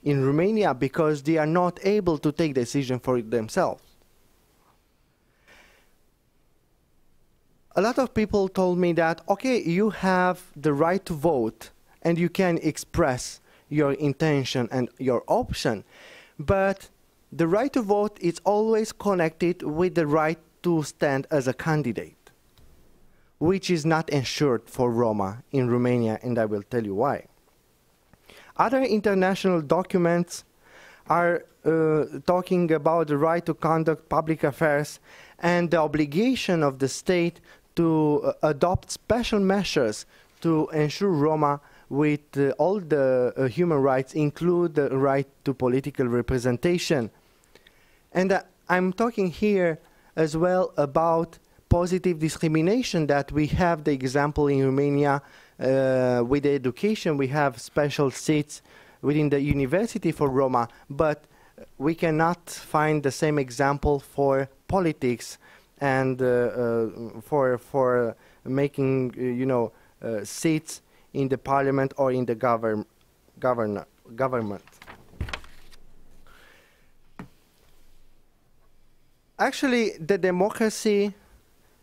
in Romania because they are not able to take decisions for themselves. A lot of people told me that, okay, you have the right to vote and you can express your intention and your option, but the right to vote is always connected with the right to stand as a candidate, which is not ensured for Roma in Romania, and I will tell you why. Other international documents are talking about the right to conduct public affairs and the obligation of the state to adopt special measures to ensure Roma with all the human rights, include the right to political representation. And I'm talking here as well about positive discrimination, that we have the example in Romania with the education. We have special seats within the university for Roma, but we cannot find the same example for politics and for making seats in the parliament or in the government. Actually, the democracy,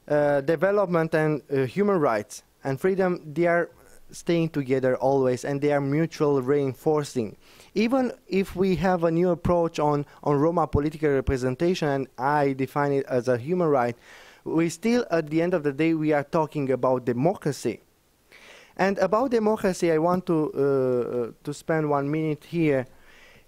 development, and human rights and freedom, they are staying together always, and they are mutual reinforcing. Even if we have a new approach on Roma political representation, and I define it as a human right, we still, at the end of the day, we are talking about democracy. And about democracy, I want to spend 1 minute here.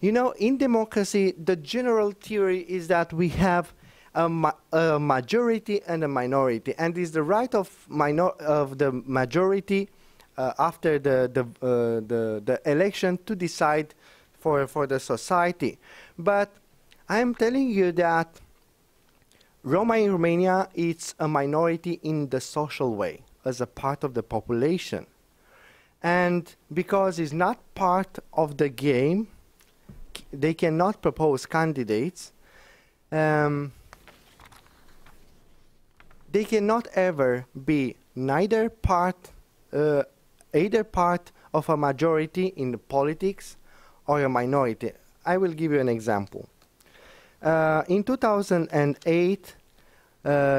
You know, in democracy, the general theory is that we have a majority and a minority, and it's the right of the majority after the election to decide for the society. But I'm telling you that Roma in Romania is a minority in the social way, as a part of the population. And because it's not part of the game, they cannot propose candidates. They cannot ever be either part of a majority in the politics or a minority. I will give you an example. In 2008,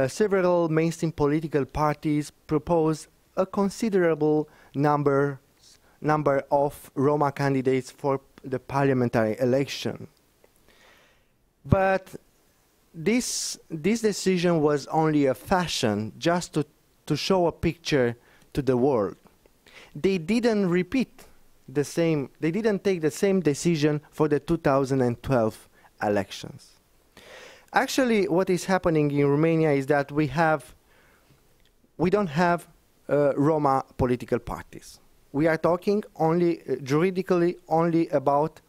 several mainstream political parties proposed a considerable number of Roma candidates for the parliamentary election. But this decision was only a fashion, just to show a picture to the world. They didn't repeat the same, they didn't take the same decision for the 2012 elections. Actually, what is happening in Romania is that we don't have Roma political parties. We are talking only juridically only about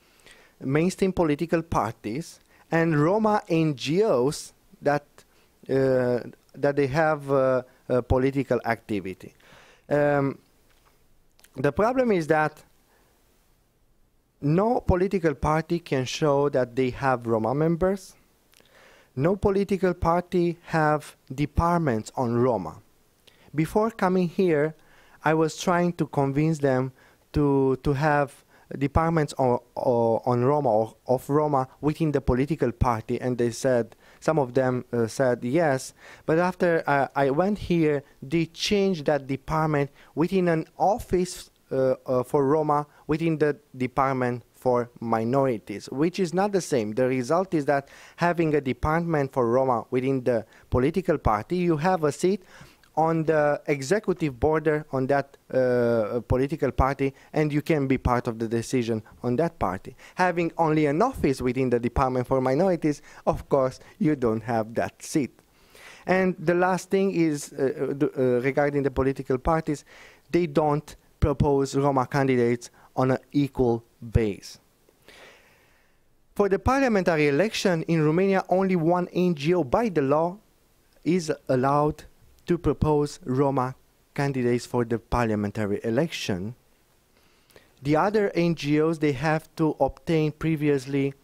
mainstream political parties and Roma NGOs that they have political activity. The problem is that no political party can show that they have Roma members. No political party have departments on Roma. Before coming here, I was trying to convince them to have departments on Roma or of Roma within the political party, and they said, some of them said yes, but after I went here, they changed that department within an office for Roma within the department for minorities, which is not the same. The result is that having a department for Roma within the political party, you have a seat on the executive border on that political party, and you can be part of the decision on that party. Having only an office within the Department for Minorities, of course, you don't have that seat. And the last thing is regarding the political parties, they don't propose Roma candidates on an equal base. For the parliamentary election in Romania, only one NGO by the law is allowed to propose Roma candidates for the parliamentary election. The other NGOs, they have to obtain previously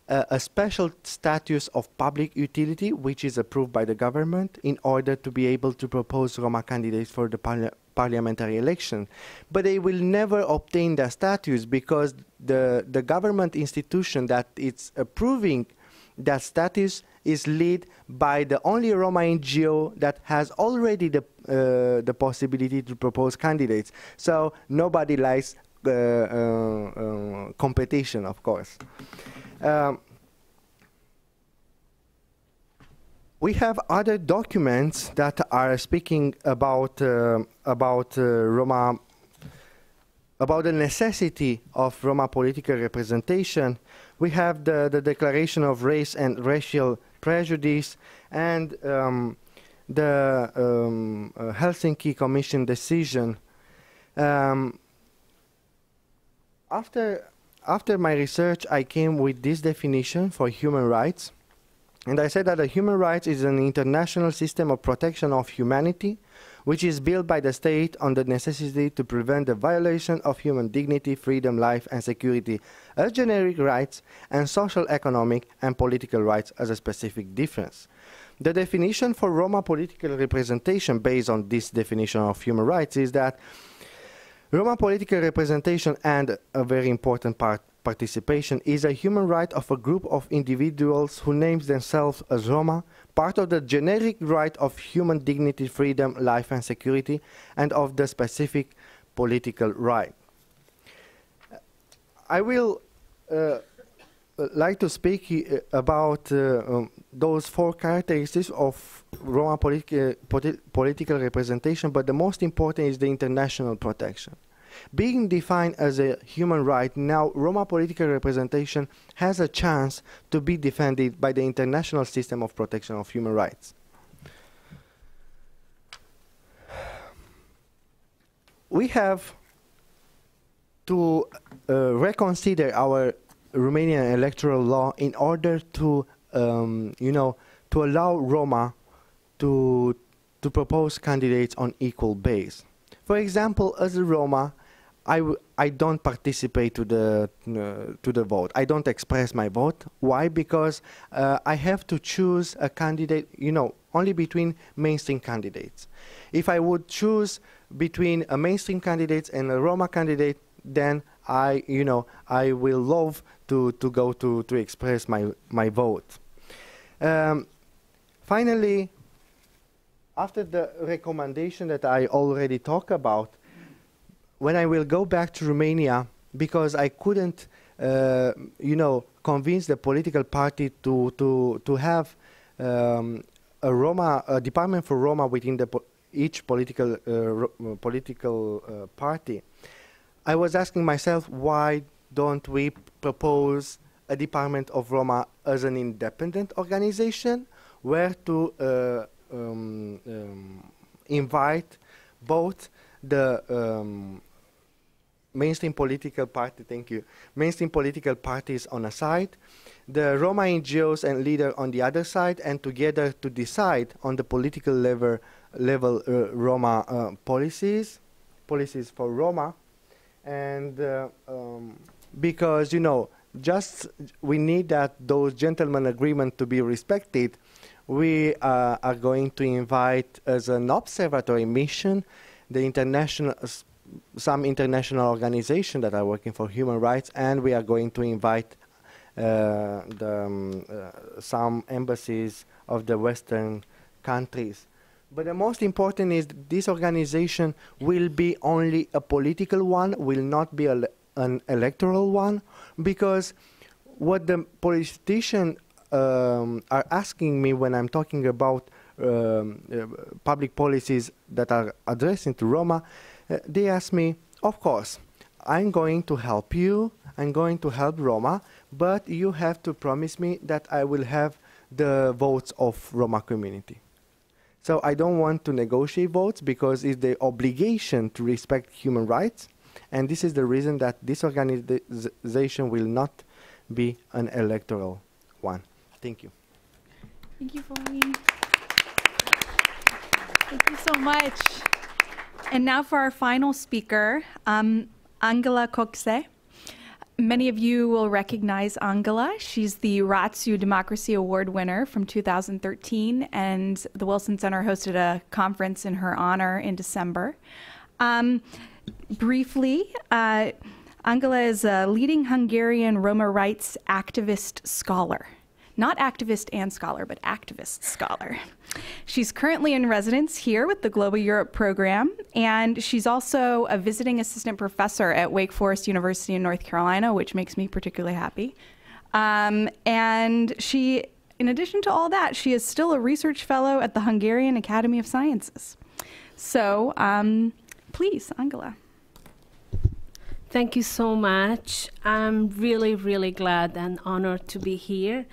a special status of public utility, which is approved by the government, in order to be able to propose Roma candidates for the parliamentary election. But they will never obtain that status because the government institution that is approving that status is led by the only Roma NGO that has already the possibility to propose candidates. So nobody likes competition, of course. We have other documents that are speaking about Roma, about the necessity of Roma political representation. We have the Declaration of Race and Racial Prejudice and the Helsinki Commission decision. After my research, I came with this definition for human rights. And I said that a human rights is an international system of protection of humanity, which is built by the state on the necessity to prevent the violation of human dignity, freedom, life, and security as generic rights, and social, economic, and political rights as a specific difference. The definition for Roma political representation based on this definition of human rights is that Roma political representation and a very important participation is a human right of a group of individuals who names themselves as Roma, part of the generic right of human dignity, freedom, life and security, and of the specific political right. I will like to speak about those four characteristics of Roma political representation, but the most important is the international protection. Being defined as a human right, now Roma political representation has a chance to be defended by the international system of protection of human rights. We have to reconsider our Romanian electoral law in order to, to allow Roma to propose candidates on equal base. For example, as a Roma, I don't participate to the vote. I don't express my vote. Why? Because I have to choose a candidate, only between mainstream candidates. If I would choose between a mainstream candidate and a Roma candidate, then I will love to go to express my vote. Finally, after the recommendation that I already talked about, when I will go back to Romania, because I couldn't, convince the political party to have a department for Roma within each political party, I was asking myself, why don't we propose a department of Roma as an independent organization, where to invite both the mainstream political parties on a side, the Roma NGOs and leaders on the other side, and together to decide on the political level Roma policies for Roma. And because, just we need that those gentlemen agreement to be respected, we are going to invite as an observatory mission some international organizations that are working for human rights, and we are going to invite some embassies of the Western countries. But the most important is this organization will be only a political one, will not be an electoral one, because what the politicians are asking me when I'm talking about public policies that are addressing to Roma, they ask me, of course, I'm going to help you, I'm going to help Roma, but you have to promise me that I will have the votes of Roma community. So I don't want to negotiate votes, because it's the obligation to respect human rights, and this is the reason that this organization will not be an electoral one. Thank you. Thank you, Florian. Thank you so much. And now for our final speaker, Angela Coxe. Many of you will recognize Angela. She's the Ratsu Democracy Award winner from 2013, and the Wilson Center hosted a conference in her honor in December. Briefly, Angela is a leading Hungarian Roma rights activist scholar. Not activist and scholar, but activist scholar. She's currently in residence here with the Global Europe program, and she's also a visiting assistant professor at Wake Forest University in North Carolina, which makes me particularly happy. And she, in addition to all that, she is still a research fellow at the Hungarian Academy of Sciences. So, please, Angela. Thank you so much. I'm really, really glad and honored to be here.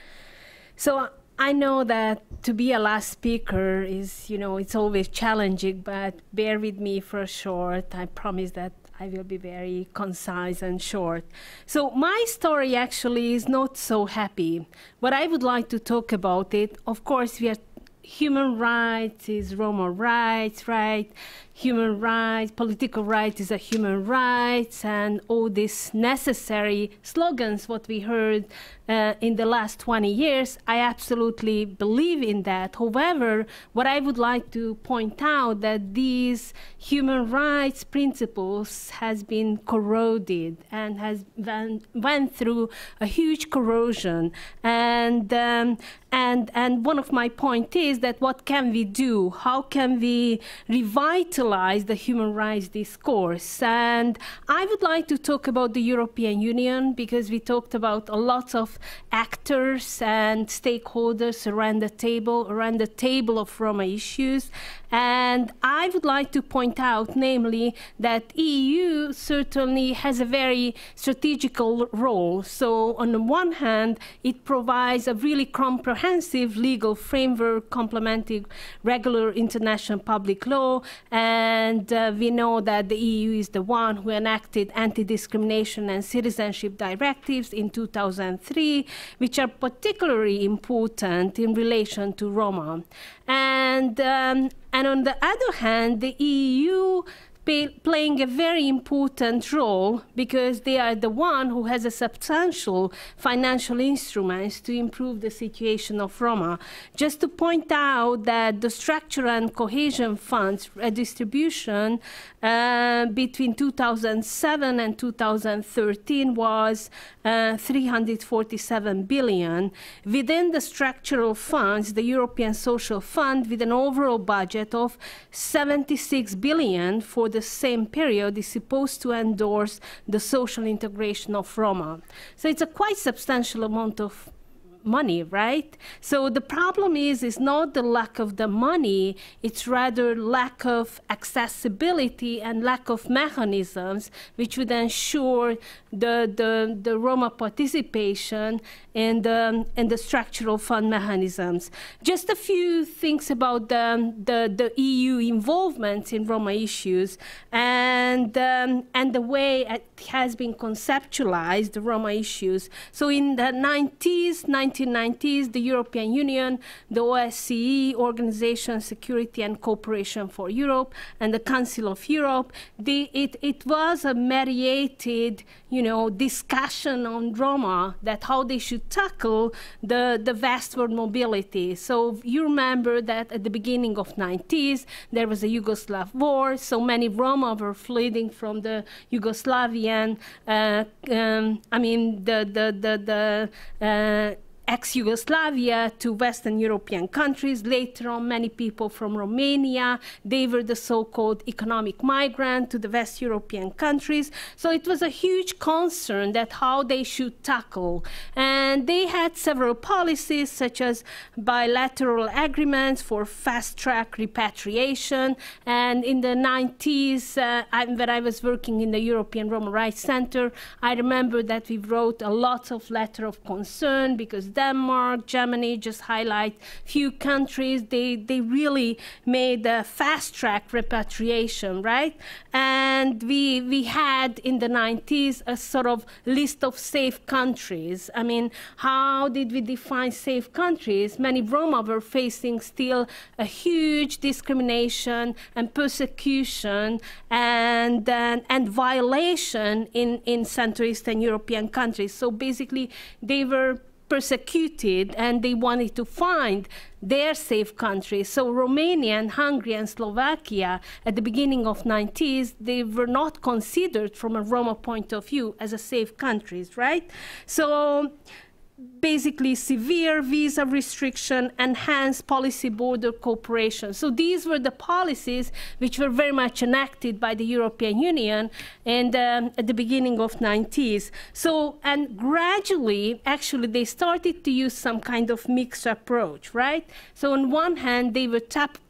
So I know that to be a last speaker is, it's always challenging, but bear with me for short. I promise that I will be very concise and short. So my story actually is not so happy. What I would like to talk about it, of course, human rights is Roma rights, right? human rights, political rights is a human rights, and all these necessary slogans, what we heard in the last 20 years, I absolutely believe in that. However, what I would like to point out that these human rights principles has been corroded and has went through a huge corrosion. And one of my point is that what can we do? How can we revitalize the human rights discourse? And I would like to talk about the European Union, because we talked about a lot of actors and stakeholders around the table of Roma issues. And I would like to point out, namely, that EU certainly has a very strategical role. So on the one hand, it provides a really comprehensive legal framework complementing regular international public law. And we know that the EU is the one who enacted anti-discrimination and citizenship directives in 2003, which are particularly important in relation to Roma. And on the other hand, the EU playing a very important role, because they are the one who has a substantial financial instruments to improve the situation of Roma. Just to point out that the structural and cohesion funds redistribution between 2007 and 2013 was 347 billion. Within the structural funds, the European Social Fund, with an overall budget of 76 billion for the same period, is supposed to endorse the social integration of Roma. So it's a quite substantial amount of money, right? So the problem is not the lack of the money, it's rather lack of accessibility and lack of mechanisms which would ensure the Roma participation in the structural fund mechanisms. Just a few things about the EU involvement in Roma issues and the way it has been conceptualized, the Roma issues. So in the 1990s, the European Union, the OSCE, Organization Security and Cooperation for Europe, and the Council of Europe, it was a mediated, discussion on Roma, that how they should tackle the westward mobility. So you remember that at the beginning of 90s, there was a Yugoslav war, so many Roma were fleeing from the Yugoslavian, ex-Yugoslavia to Western European countries. Later on, many people from Romania, they were the so-called economic migrant to the West European countries. So it was a huge concern that how they should tackle. And they had several policies, such as bilateral agreements for fast-track repatriation. And in the 90s, when I was working in the European Roma Rights Center, I remember that we wrote a lot of letters of concern, because Denmark, Germany, just highlight few countries, they really made a fast-track repatriation, right? And we had in the 90s a sort of list of safe countries. I mean, how did we define safe countries? Many Roma were facing still a huge discrimination and persecution and violation in Central Eastern European countries. So basically, they were persecuted and they wanted to find their safe countries. So Romania and Hungary and Slovakia at the beginning of 90s, they were not considered from a Roma point of view as a safe countries, right? So basically severe visa restriction, enhanced policy border cooperation. So these were the policies which were very much enacted by the European Union and at the beginning of 90s. So, and gradually, actually, they started to use some kind of mixed approach, right? So on one hand, they were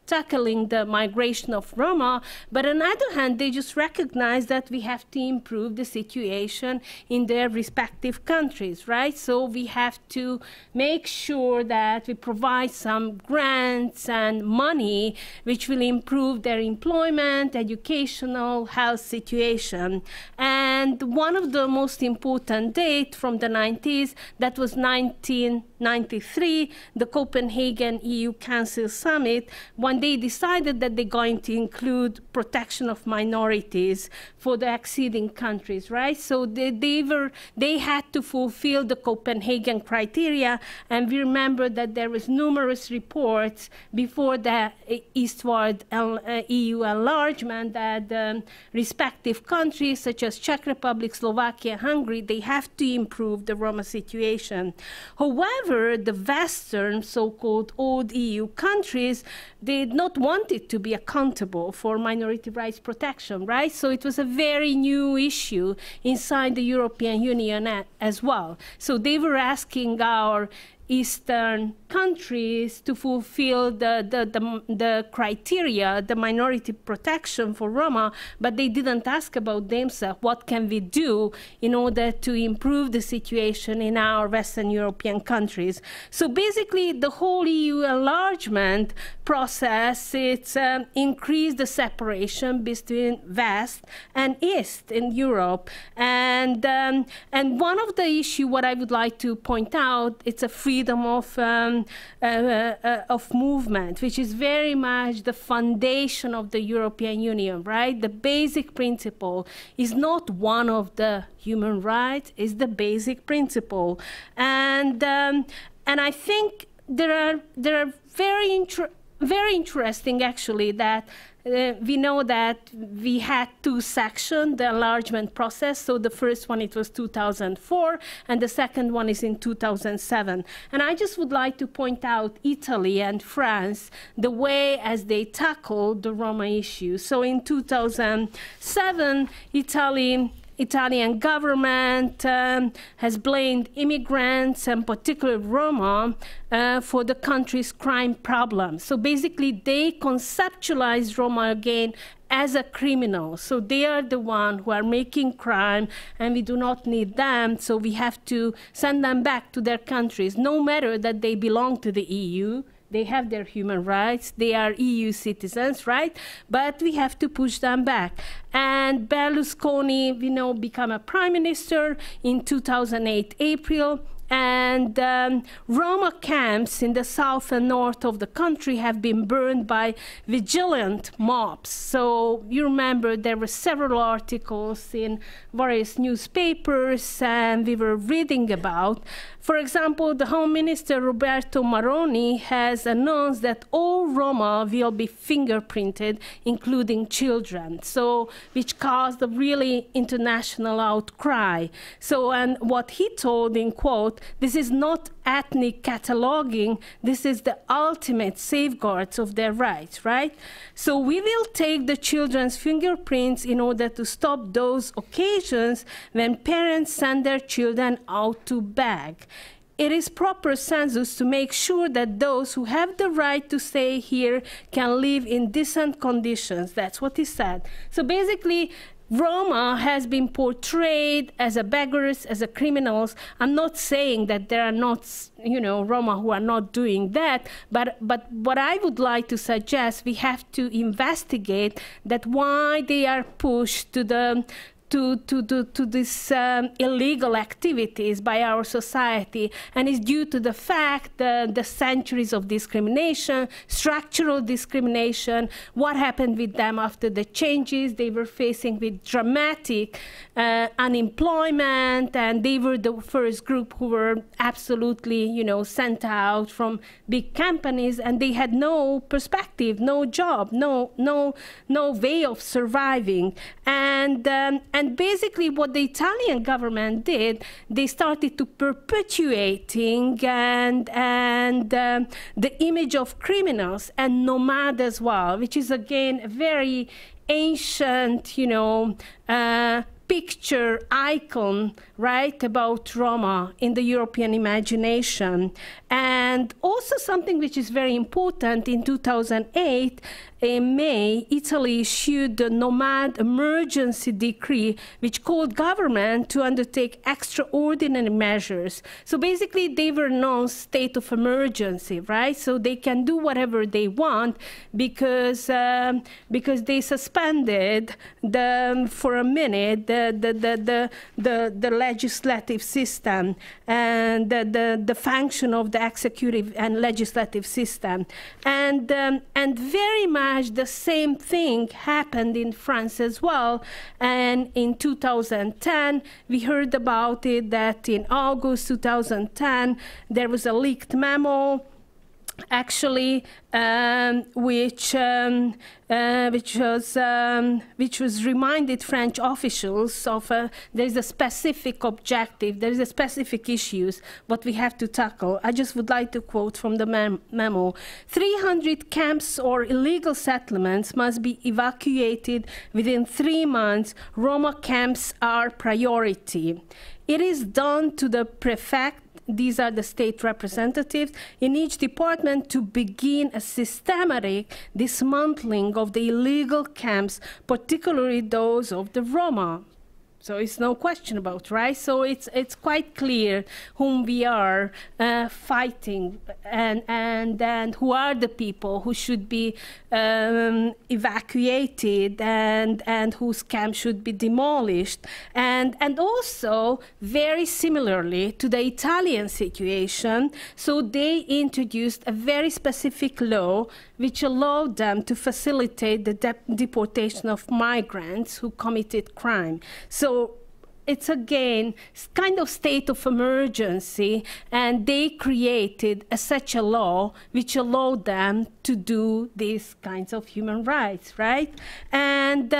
tackling the migration of Roma, but on the other hand, they just recognize that we have to improve the situation in their respective countries, right? So we have to make sure that we provide some grants and money which will improve their employment, educational, health situation. And one of the most important dates from the 90s, that was 1999, 1993, the Copenhagen EU Council Summit, when they decided that they're going to include protection of minorities for the acceding countries, right? So they had to fulfill the Copenhagen criteria, and we remember that there was numerous reports before the eastward EU enlargement that respective countries such as Czech Republic, Slovakia, Hungary, they have to improve the Roma situation. However, the Western so-called old EU countries did not want it to be accountable for minority rights protection, right? So it was a very new issue inside the European Union as well. So they were asking our Eastern countries to fulfill the criteria, the minority protection for Roma, but they didn't ask about themselves, what can we do in order to improve the situation in our Western European countries. So basically, the whole EU enlargement process, it's increased the separation between West and East in Europe. And one of the issues, what I would like to point out, it's a freedom of movement, which is very much the foundation of the European Union, right? The basic principle is not one of the human rights, it's the basic principle. And I think there are very interesting, actually, that we know that we had two sections, the enlargement process. So the first one, it was 2004, and the second one is in 2007. And I just would like to point out Italy and France, the way as they tackled the Roma issue. So in 2007, Italian government has blamed immigrants, and particularly Roma, for the country's crime problem. So basically, they conceptualize Roma again as a criminal. So they are the ones who are making crime, and we do not need them, so we have to send them back to their countries, no matter that they belong to the EU. They have their human rights. They are EU citizens, right? But we have to push them back. And Berlusconi, became a prime minister in 2008, April. And Roma camps in the south and north of the country have been burned by vigilant mobs. So you remember there were several articles in various newspapers, and we were reading about. For example, the Home Minister Roberto Maroni has announced that all Roma will be fingerprinted, including children, so which caused a really international outcry. So, and what he told, in quote, "This is not ethnic cataloging, this is the ultimate safeguards of their rights," right? So we will take the children's fingerprints in order to stop those occasions when parents send their children out to beg. It is proper census to make sure that those who have the right to stay here can live in decent conditions. That's what he said. So basically, Roma has been portrayed as a beggars, as a criminals. I'm not saying that there are not, Roma who are not doing that, but what I would like to suggest, we have to investigate that why they are pushed to the to these illegal activities by our society, and it's due to the fact that the centuries of discrimination, structural discrimination, what happened with them after the changes they were facing with dramatic unemployment, and they were the first group who were absolutely, sent out from big companies, and they had no perspective, no job, no way of surviving, and basically what the Italian government did, they started to perpetuating the image of criminals and nomad as well, which is again a very ancient, picture icon, right, about Roma in the European imagination. And also something which is very important, in 2008, in May, Italy issued the Nomad Emergency Decree, which called government to undertake extraordinary measures. So basically, they were non-state of emergency, right? So they can do whatever they want because they suspended for a minute the legislative system and the function of the executive and legislative system, and very much the same thing happened in France as well. And in 2010, we heard about it, that in August 2010, there was a leaked memo, actually, which was reminded French officials of there is a specific objective, there is a specific issues what we have to tackle. I just would like to quote from the memo: 300 camps or illegal settlements must be evacuated within 3 months. Roma camps are priority. It is done to the prefect, these are the state representatives, in each department to begin a systematic dismantling of the illegal camps, particularly those of the Roma. So it's no question about, right? So it's quite clear whom we are fighting and who are the people who should be evacuated and whose camp should be demolished. And also, very similarly to the Italian situation, so they introduced a very specific law which allowed them to facilitate the deportation of migrants who committed crime. So it's again kind of state of emergency, and they created such a law which allowed them to do these kinds of human rights, right? And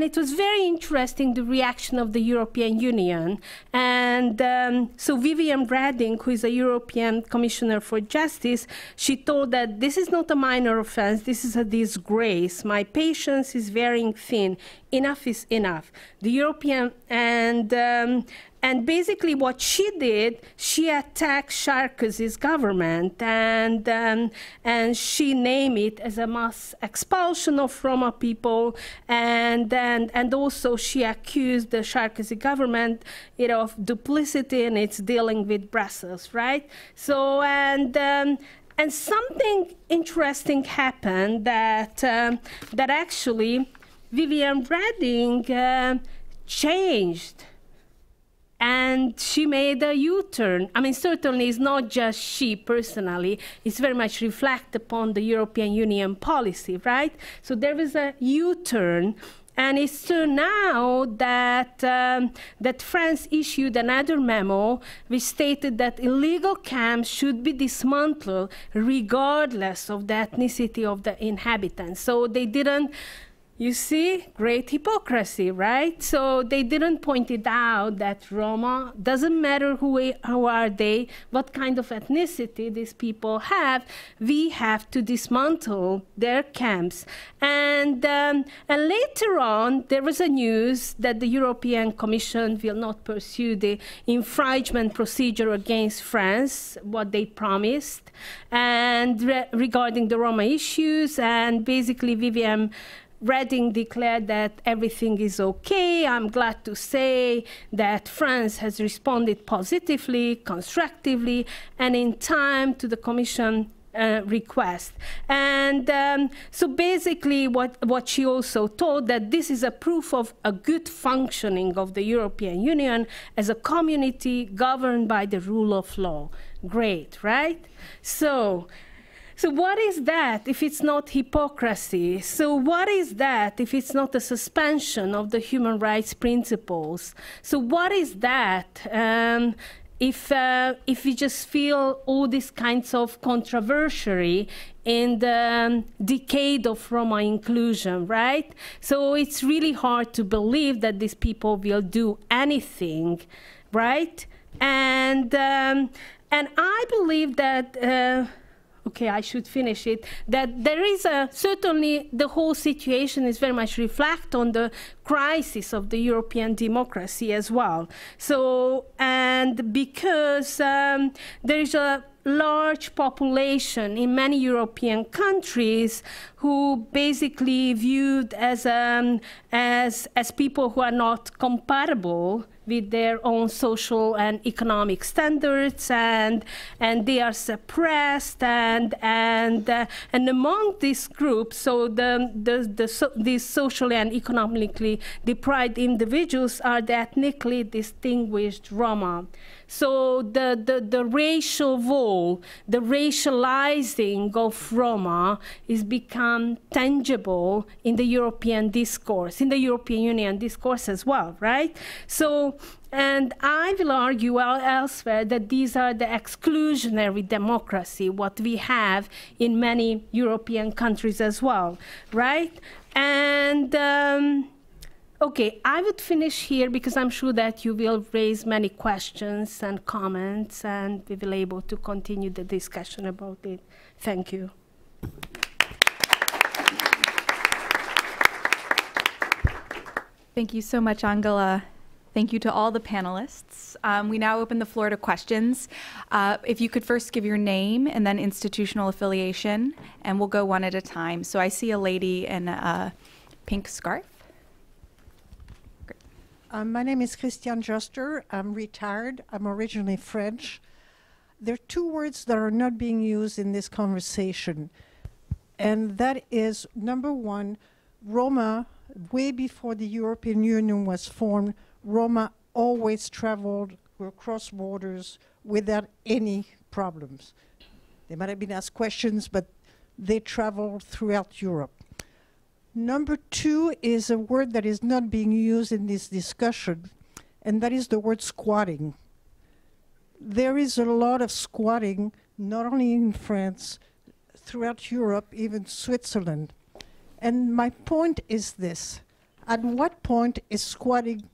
it was very interesting, the reaction of the European Union. And so Viviane Reding, who is a European Commissioner for Justice, she told that this is not a minor offense, this is a disgrace. My patience is wearing thin. Enough is enough. The European, and basically what she did, she attacked Sarkozy's government, and she named it as a mass expulsion of Roma people, and also she accused the Sarkozy government of duplicity in its dealing with Brussels, right? So, and something interesting happened that actually Viviane Reding changed. And she made a U-turn. I mean, certainly it's not just she personally. It's very much reflect upon the European Union policy, right? So there was a U-turn. And it's turned out that France issued another memo which stated that illegal camps should be dismantled regardless of the ethnicity of the inhabitants. So they didn't, you see, great hypocrisy, right? So they didn't point it out that Roma, doesn't matter who are they, what kind of ethnicity these people have, we have to dismantle their camps. And later on, there was a news that the European Commission will not pursue the infringement procedure against France, what they promised, and regarding the Roma issues, and basically Viviane Reding declared that everything is okay. I'm glad to say that France has responded positively, constructively, and in time to the Commission request. And so basically what she also told, that this is a proof of a good functioning of the European Union as a community governed by the rule of law. Great, right? So what is that if it's not hypocrisy? So what is that if it's not a suspension of the human rights principles? So what is that if we just feel all these kinds of controversy in the decade of Roma inclusion, right? So it's really hard to believe that these people will do anything, right? And I believe that okay, I should finish it, that there is certainly the whole situation is very much reflect on the crisis of the European democracy as well. So, and because there is a large population in many European countries who basically viewed as people who are not compatible with their own social and economic standards, and they are suppressed, and among this group, so these socially and economically deprived individuals are the ethnically distinguished Roma. So the racial wall, the racializing of Roma is become tangible in the European discourse, in the European Union discourse as well, right? So, and I will argue elsewhere that these are the exclusionary democracy, what we have in many European countries as well, right? And okay, I would finish here because I'm sure that you will raise many questions and comments, and we will be able to continue the discussion about it. Thank you. Thank you so much, Angela. Thank you to all the panelists. We now open the floor to questions. If you could first give your name and then institutional affiliation, and we'll go one at a time. So I see a lady in a pink scarf. My name is Christiane Joster. I'm retired. I'm originally French. There are two words that are not being used in this conversation, and that is, number one, Roma. Way before the European Union was formed, Roma always traveled across borders without any problems. They might have been asked questions, but they traveled throughout Europe. Number two is a word that is not being used in this discussion, and that is the word squatting. There is a lot of squatting, not only in France, throughout Europe, even Switzerland. And my point is this: at what point is squatting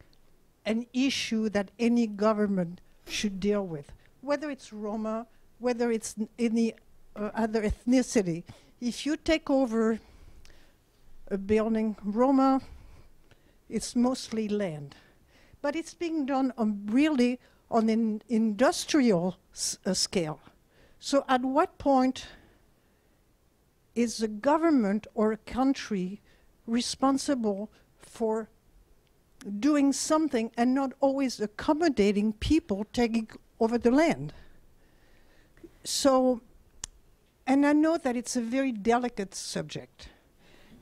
an issue that any government should deal with? Whether it's Roma, whether it's any other ethnicity. If you take over a building, Roma, it's mostly land. But it's being done really on an industrial scale. So at what point is a government or a country responsible for doing something and not always accommodating people taking over the land? So, and I know that it's a very delicate subject,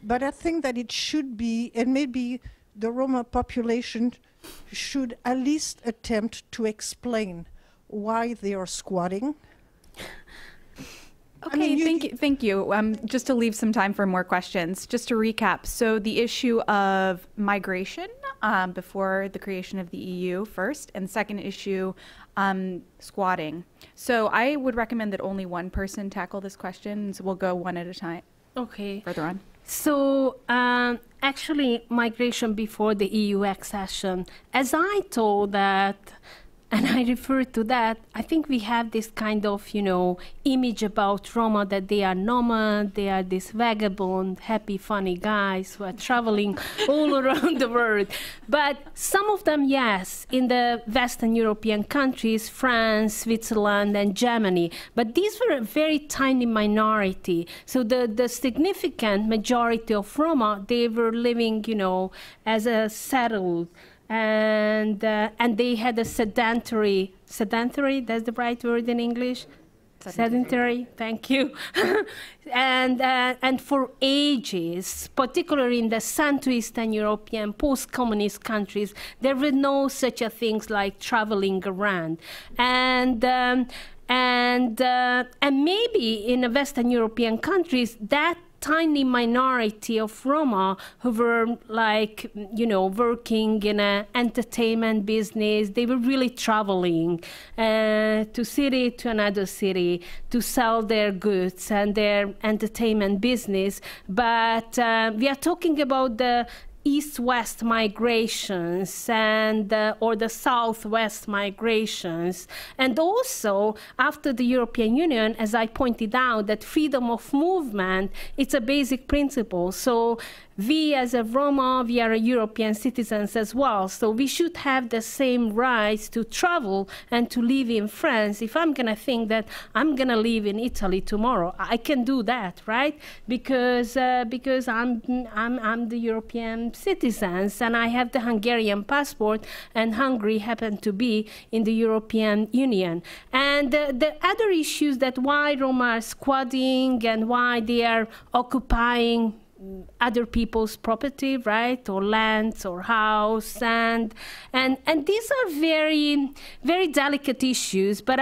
but I think that it should be, and maybe the Roma population should at least attempt to explain why they are squatting. Okay, I mean, thank you. Just to leave some time for more questions, just to recap. So the issue of migration before the creation of the EU first, and second issue, squatting. So I would recommend that only one person tackle this question. So we'll go one at a time. Okay. Further on. So actually, migration before the EU accession, as I told that, and I refer to that, I think we have this kind of, image about Roma that they are nomad, they are these vagabond, happy, funny guys who are traveling all around the world. But some of them, yes, in the Western European countries, France, Switzerland, and Germany. But these were a very tiny minority. So the significant majority of Roma, they were living, as a settled, and they had a sedentary, that's the right word in English? Sedentary, thank you. and for ages, particularly in the Central Eastern European post-communist countries, there were no such a things like traveling around. And maybe in the Western European countries, that tiny minority of Roma who were working in an entertainment business, they were really traveling to city to another city to sell their goods and their entertainment business. But we are talking about the east-west migrations and or the south-west migrations. And also, after the European Union, as I pointed out, that freedom of movement, it's a basic principle. So we as a Roma, we are European citizens as well. So we should have the same rights to travel and to live in France. If I'm going to think that I'm going to live in Italy tomorrow, I can do that, right? Because I'm the European citizens, and I have the Hungarian passport, and Hungary happened to be in the European Union. And the other issues that why Roma are squatting and why they are occupying other people's property, right, or lands or house, and these are very, very delicate issues. But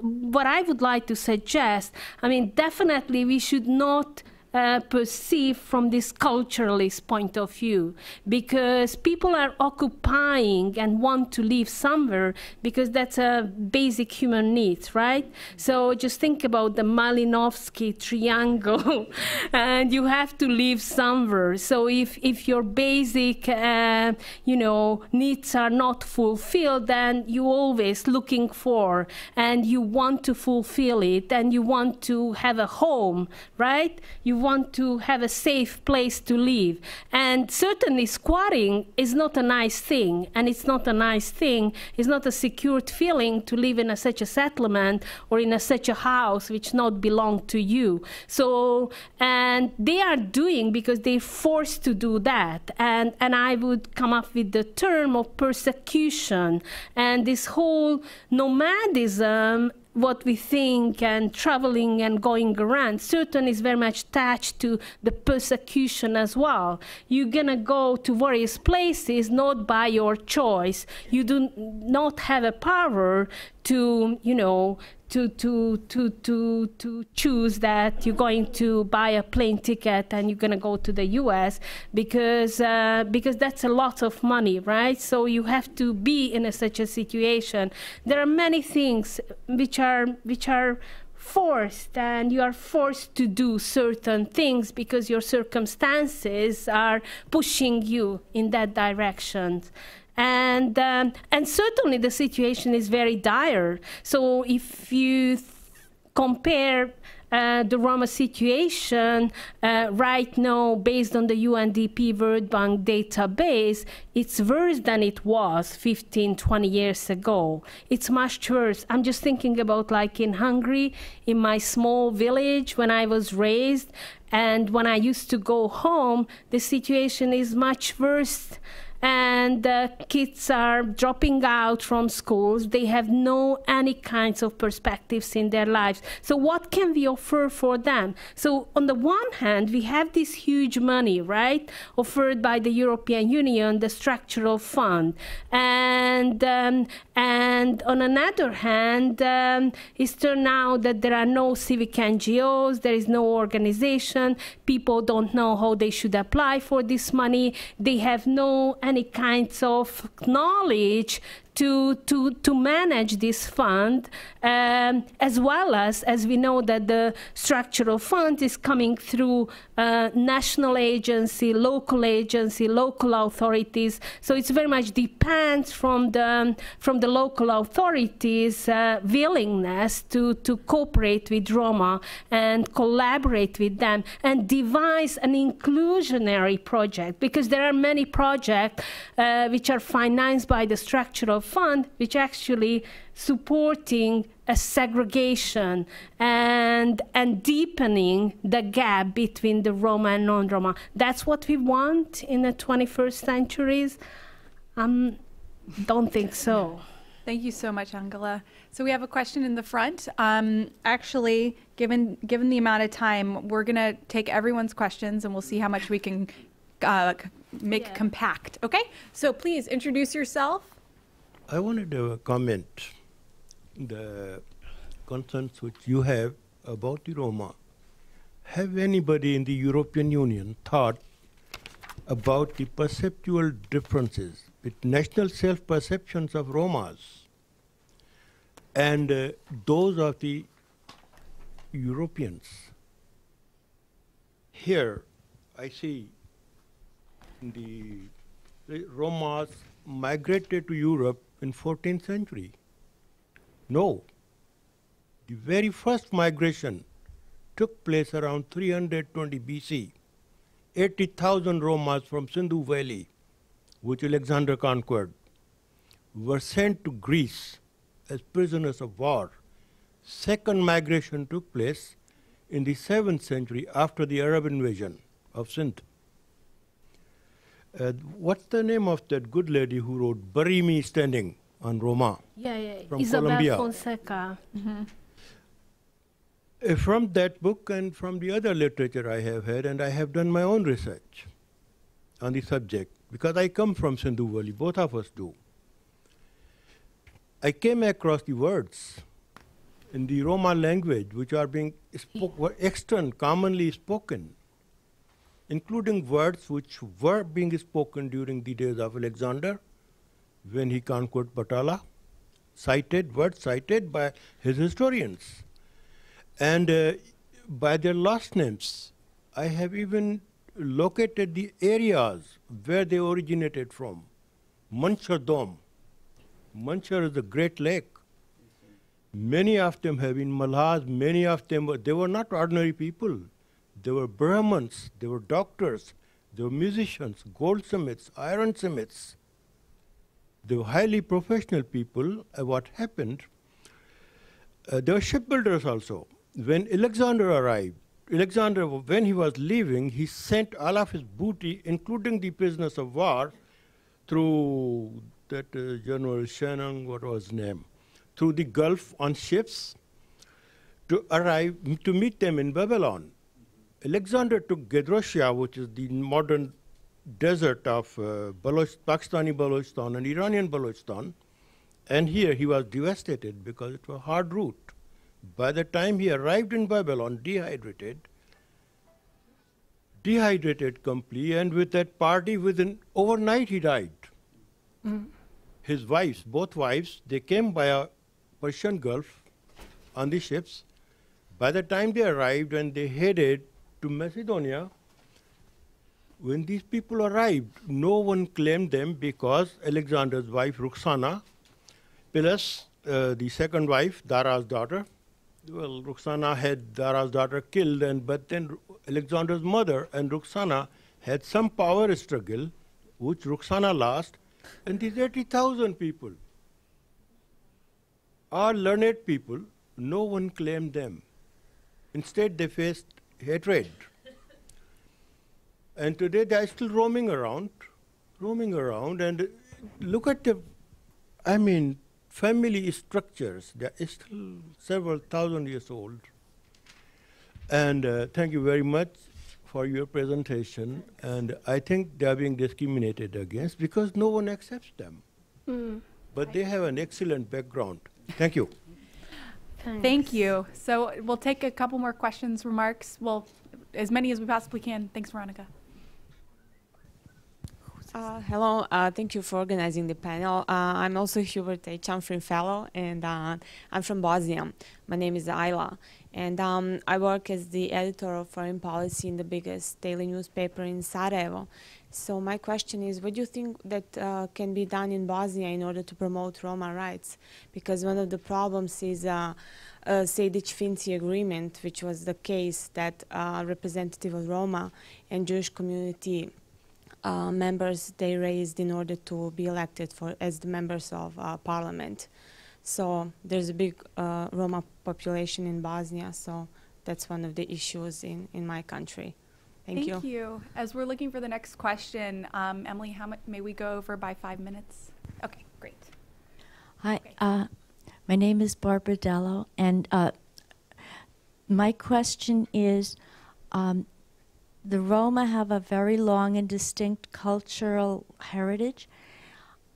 what I would like to suggest, I mean, definitely we should not perceive from this culturalist point of view, because people are occupying and want to live somewhere because that's a basic human need, right? So just think about the Malinowski triangle, and you have to live somewhere. So if your basic, needs are not fulfilled, then you're always looking for, and you want to fulfill it, and you want to have a home, right? You want to have a safe place to live. And certainly squatting is not a nice thing, and it's not a nice thing, it's not a secured feeling to live in such a settlement or in such a house which not belong to you. So, and they are doing because they're forced to do that. And I would come up with the term of persecution, and this whole nomadism, what we think, and traveling and going around, certainly is very much attached to the persecution as well. You're going to go to various places not by your choice. You do not have a power to, to choose that you're going to buy a plane ticket and you're going to go to the US because that's a lot of money, right? So you have to be in such a situation. There are many things which are forced, and you are forced to do certain things because your circumstances are pushing you in that direction. And certainly the situation is very dire. So if you compare the Roma situation right now based on the UNDP World Bank database, it's worse than it was 15, 20 years ago. It's much worse. I'm just thinking about, like, in Hungary, in my small village when I was raised, and when I used to go home, the situation is much worse. And kids are dropping out from schools. They have no any kinds of perspectives in their lives. So what can we offer for them? So on the one hand, we have this huge money, right, offered by the European Union, the structural fund. And on another hand, it's turned out that there are no civic NGOs, there is no organization, people don't know how they should apply for this money, they have no any kinds of knowledge to manage this fund, as well as we know that the structural fund is coming through national agency, local authorities. So it's very much depends from the local authorities' willingness to cooperate with Roma and collaborate with them and devise an inclusionary project, because there are many projects which are financed by the structural fund, which actually supporting a segregation and deepening the gap between the Roma and non-Roma. That's what we want in the 21st centuries? Don't think so. Thank you so much, Angela. So we have a question in the front. Actually, given the amount of time, we're going to take everyone's questions and we'll see how much we can make compact. Okay? So please introduce yourself. I wanted to comment the concerns which you have about the Roma. Have anybody in the European Union thought about the perceptual differences with national self-perceptions of Romas and those of the Europeans? Here, I see the Romas migrated to Europe in 14th century. No. The very first migration took place around 320 BC. 80,000 Romas from Sindhu Valley, which Alexander conquered, were sent to Greece as prisoners of war. Second migration took place in the 7th century after the Arab invasion of Sindh. What's the name of that good lady who wrote Bury Me Standing on Roma? From Isabel Colombia. Fonseca. From that book and from the other literature I have had, and I have done my own research on the subject, because I come from Sindhu Valley, both of us do. I came across the words in the Roma language which are being extant, commonly spoken, including words which were being spoken during the days of Alexander when he conquered Patala, words cited by his historians. And by their last names, I have even located the areas where they originated from. Manchar Dom. Manchar is a great lake. Many of them have been Malhas, many of them they were not ordinary people. They were Brahmins, they were doctors, they were musicians, goldsmiths, ironsmiths. They were highly professional people. What happened, they were shipbuilders also. When Alexander arrived, when he was leaving, he sent all of his booty, including the prisoners of war, through that General Shannon, what was his name, through the Gulf on ships to meet them in Babylon. Alexander took Gedrosia, which is the modern desert of Pakistani Balochistan and Iranian Balochistan, and here he was devastated because it was a hard route. By the time he arrived in Babylon, dehydrated completely, and with that party, overnight he died. His wives, both wives, they came by a Persian Gulf on the ships. By the time they arrived and they headed to Macedonia, when these people arrived, no one claimed them because Alexander's wife, Ruxana, plus the second wife, Dara's daughter. Well, Ruxana had Dara's daughter killed, but then Alexander's mother and Ruxana had some power struggle, which Ruxana lost, and these 80,000 people are learned people. No one claimed them. Instead, they faced hatred. And today they are still roaming around, and look at the, family structures. They are still several thousand years old. And thank you very much for your presentation. And I think they are being discriminated against because no one accepts them. But they have an excellent background. Thank you. Thanks. Thank you. So we'll take a couple more questions, remarks. Well, as many as we possibly can. Thanks, Veronica. Hello, thank you for organizing the panel. I'm also Hubert H. Humphrey Fellow, and I'm from Bosnia. My name is Ayla, and I work as the editor of foreign policy in the biggest daily newspaper in Sarajevo. So my question is, what do you think that can be done in Bosnia in order to promote Roma rights? Because one of the problems is Sejdić-Finci agreement, which was the case that representative of Roma and Jewish community members they raised in order to be elected as the members of parliament. So there's a big Roma population in Bosnia, so that's one of the issues in my country. Thank you. Thank you. As we're looking for the next question, Emily, how much may we go over by 5 minutes? Okay, great. Hi, my name is Barbara Dello, and my question is, the Roma have a very long and distinct cultural heritage.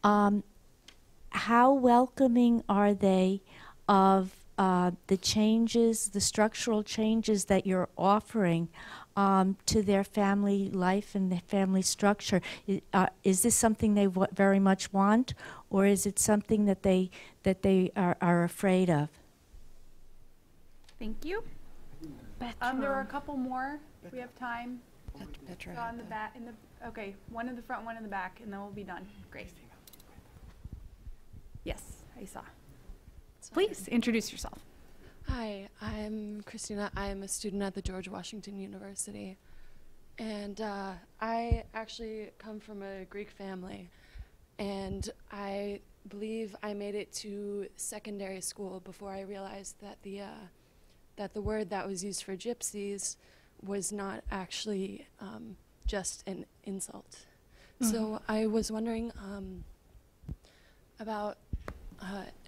How welcoming are they of the changes, the structural changes that you're offering to their family life and their family structure? Is this something they very much want, or is it something that they are afraid of? Thank you. There are a couple more. We have time. So on the back, okay, one in the front, one in the back, and then we'll be done. Great. Yes, I saw. Please introduce yourself. Hi, I'm Christina. I'm a student at the George Washington University. And I actually come from a Greek family. And I believe I made it to secondary school before I realized that the word that was used for gypsies was not actually just an insult. So I was wondering about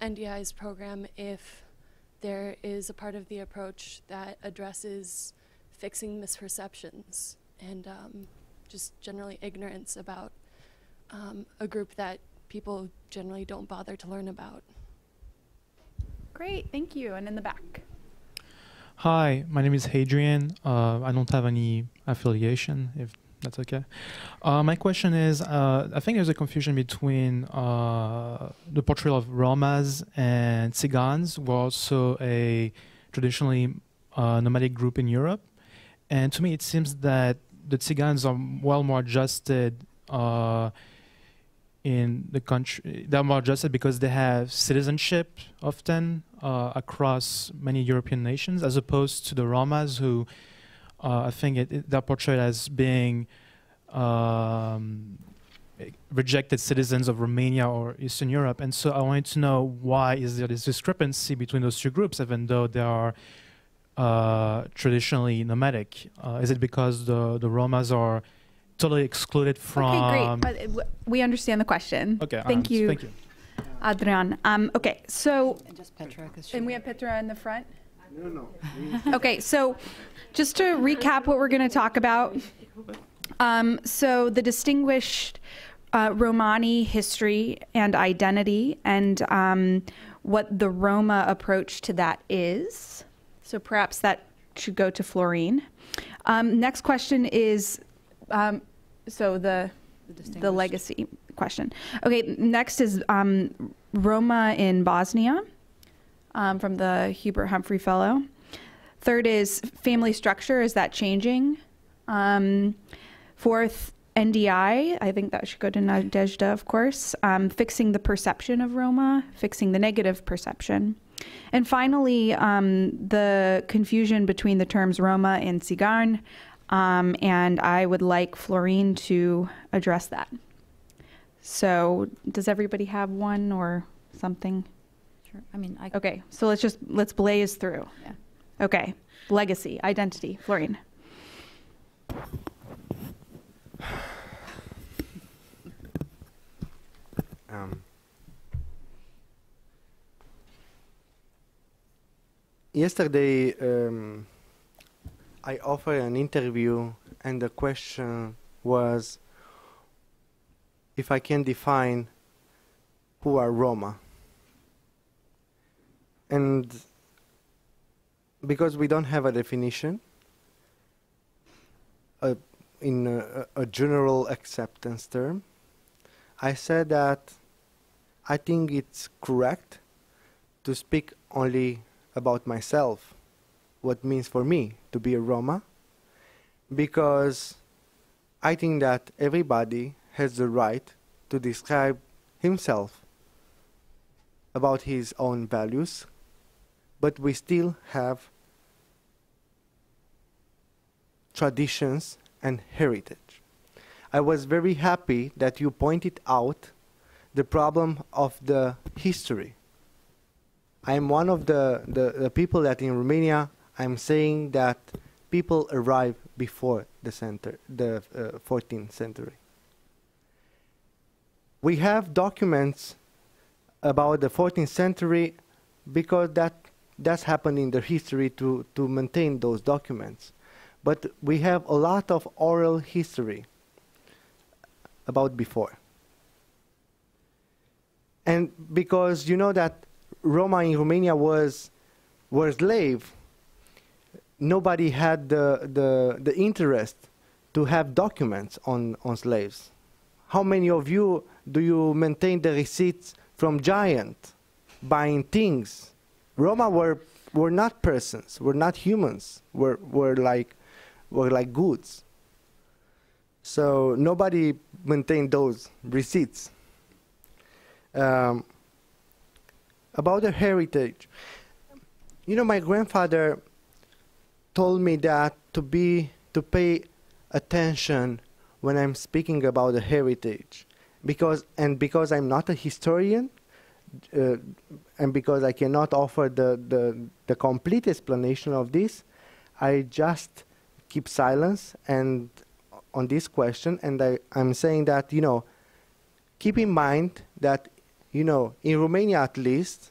NDI's program, if there is a part of the approach that addresses fixing misperceptions and just generally ignorance about a group that people generally don't bother to learn about. Great, thank you. And in the back. Hi, my name is Hadrian. I don't have any affiliation, if that's okay. My question is, I think there's a confusion between the portrayal of Romas and Tsigans, who are also a traditionally nomadic group in Europe. And to me, it seems that the Tsigans are well more adjusted in the country. They're more adjusted because they have citizenship often across many European nations, as opposed to the Romas, who I think they're portrayed as being rejected citizens of Romania or Eastern Europe. And so I wanted to know, why is there this discrepancy between those two groups, even though they are traditionally nomadic? Is it because the Romas are totally excluded from... Okay, great. We understand the question. Okay, thank you. Thank you. Adrian. Okay, so... And just Petra. And we have Petra in the front? No. Okay, so just to recap what we're going to talk about. So the distinguished Romani history and identity, and what the Roma approach to that is. So perhaps that should go to Florine. Next question is, so the legacy question. Okay, next is Roma in Bosnia, from the Hubert Humphrey Fellow. Third is family structure, is that changing? Fourth, NDI, I think that should go to Nadezhda, of course. Fixing the perception of Roma, fixing the negative perception. And finally, the confusion between the terms Roma and Tsigan, and I would like Florine to address that. So does everybody have one or something? Sure. I mean, okay, so let's blaze through. Yeah. Okay, legacy, identity, Florine. Yesterday, I offered an interview, and the question was if I can define who are Roma. And because we don't have a definition, in a general acceptance term, I said that I think it's correct to speak only about myself, what it means for me to be a Roma, because I think that everybody has the right to describe himself about his own values, but we still have traditions and heritage. I was very happy that you pointed out the problem of the history. I'm one of the people that in Romania, I'm saying that people arrived before the 14th century. We have documents about the 14th century because that's happened in the history to maintain those documents. But we have a lot of oral history about before. And because you know that Roma in Romania were slave, nobody had the interest to have documents on slaves. How many of you do you maintain the receipts from giant buying things? Roma were not persons, were not humans, were like goods. So nobody maintained those receipts. About the heritage, you know, my grandfather told me that to pay attention when I'm speaking about the heritage, because I'm not a historian, and because I cannot offer the complete explanation of this, I just keep silence and on this question, and I'm saying that, you know, keep in mind that, you know, in Romania at least,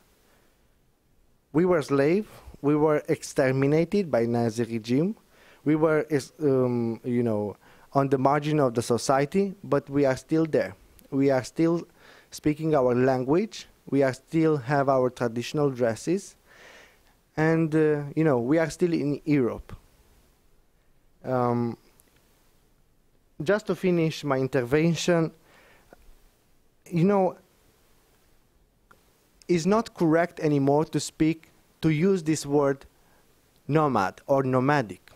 we were slaves, we were exterminated by Nazi regime, we were, you know, on the margin of the society, but we are still there. We are still speaking our language, we are still have our traditional dresses, and, you know, we are still in Europe. Just to finish my intervention, you know, it's not correct anymore to use this word nomad or nomadic,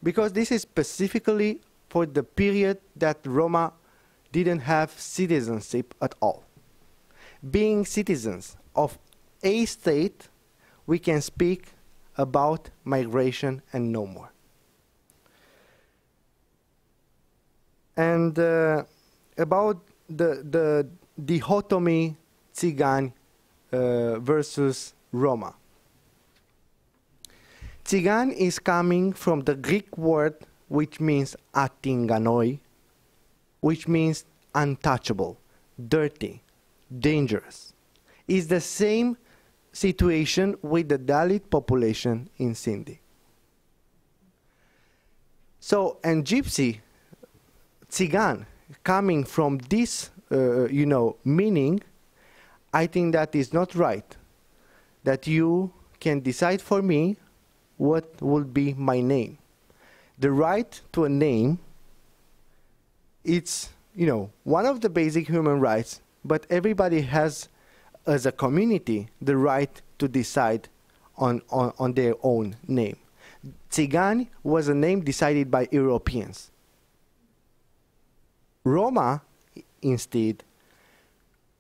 because this is specifically for the period that Roma didn't have citizenship at all. Being citizens of a state, we can speak about migration and no more. And about the dichotomy Țigan versus Roma. Țigan is coming from the Greek word which means atinganoi, which means untouchable, dirty, dangerous. It's the same situation with the Dalit population in Sindhi. So, and Gypsy, Țigan, coming from this, you know, meaning, I think that is not right. That you can decide for me what will be my name. The right to a name, it's, you know, one of the basic human rights, but everybody has, as a community, the right to decide on their own name. Țigan was a name decided by Europeans. Roma, instead,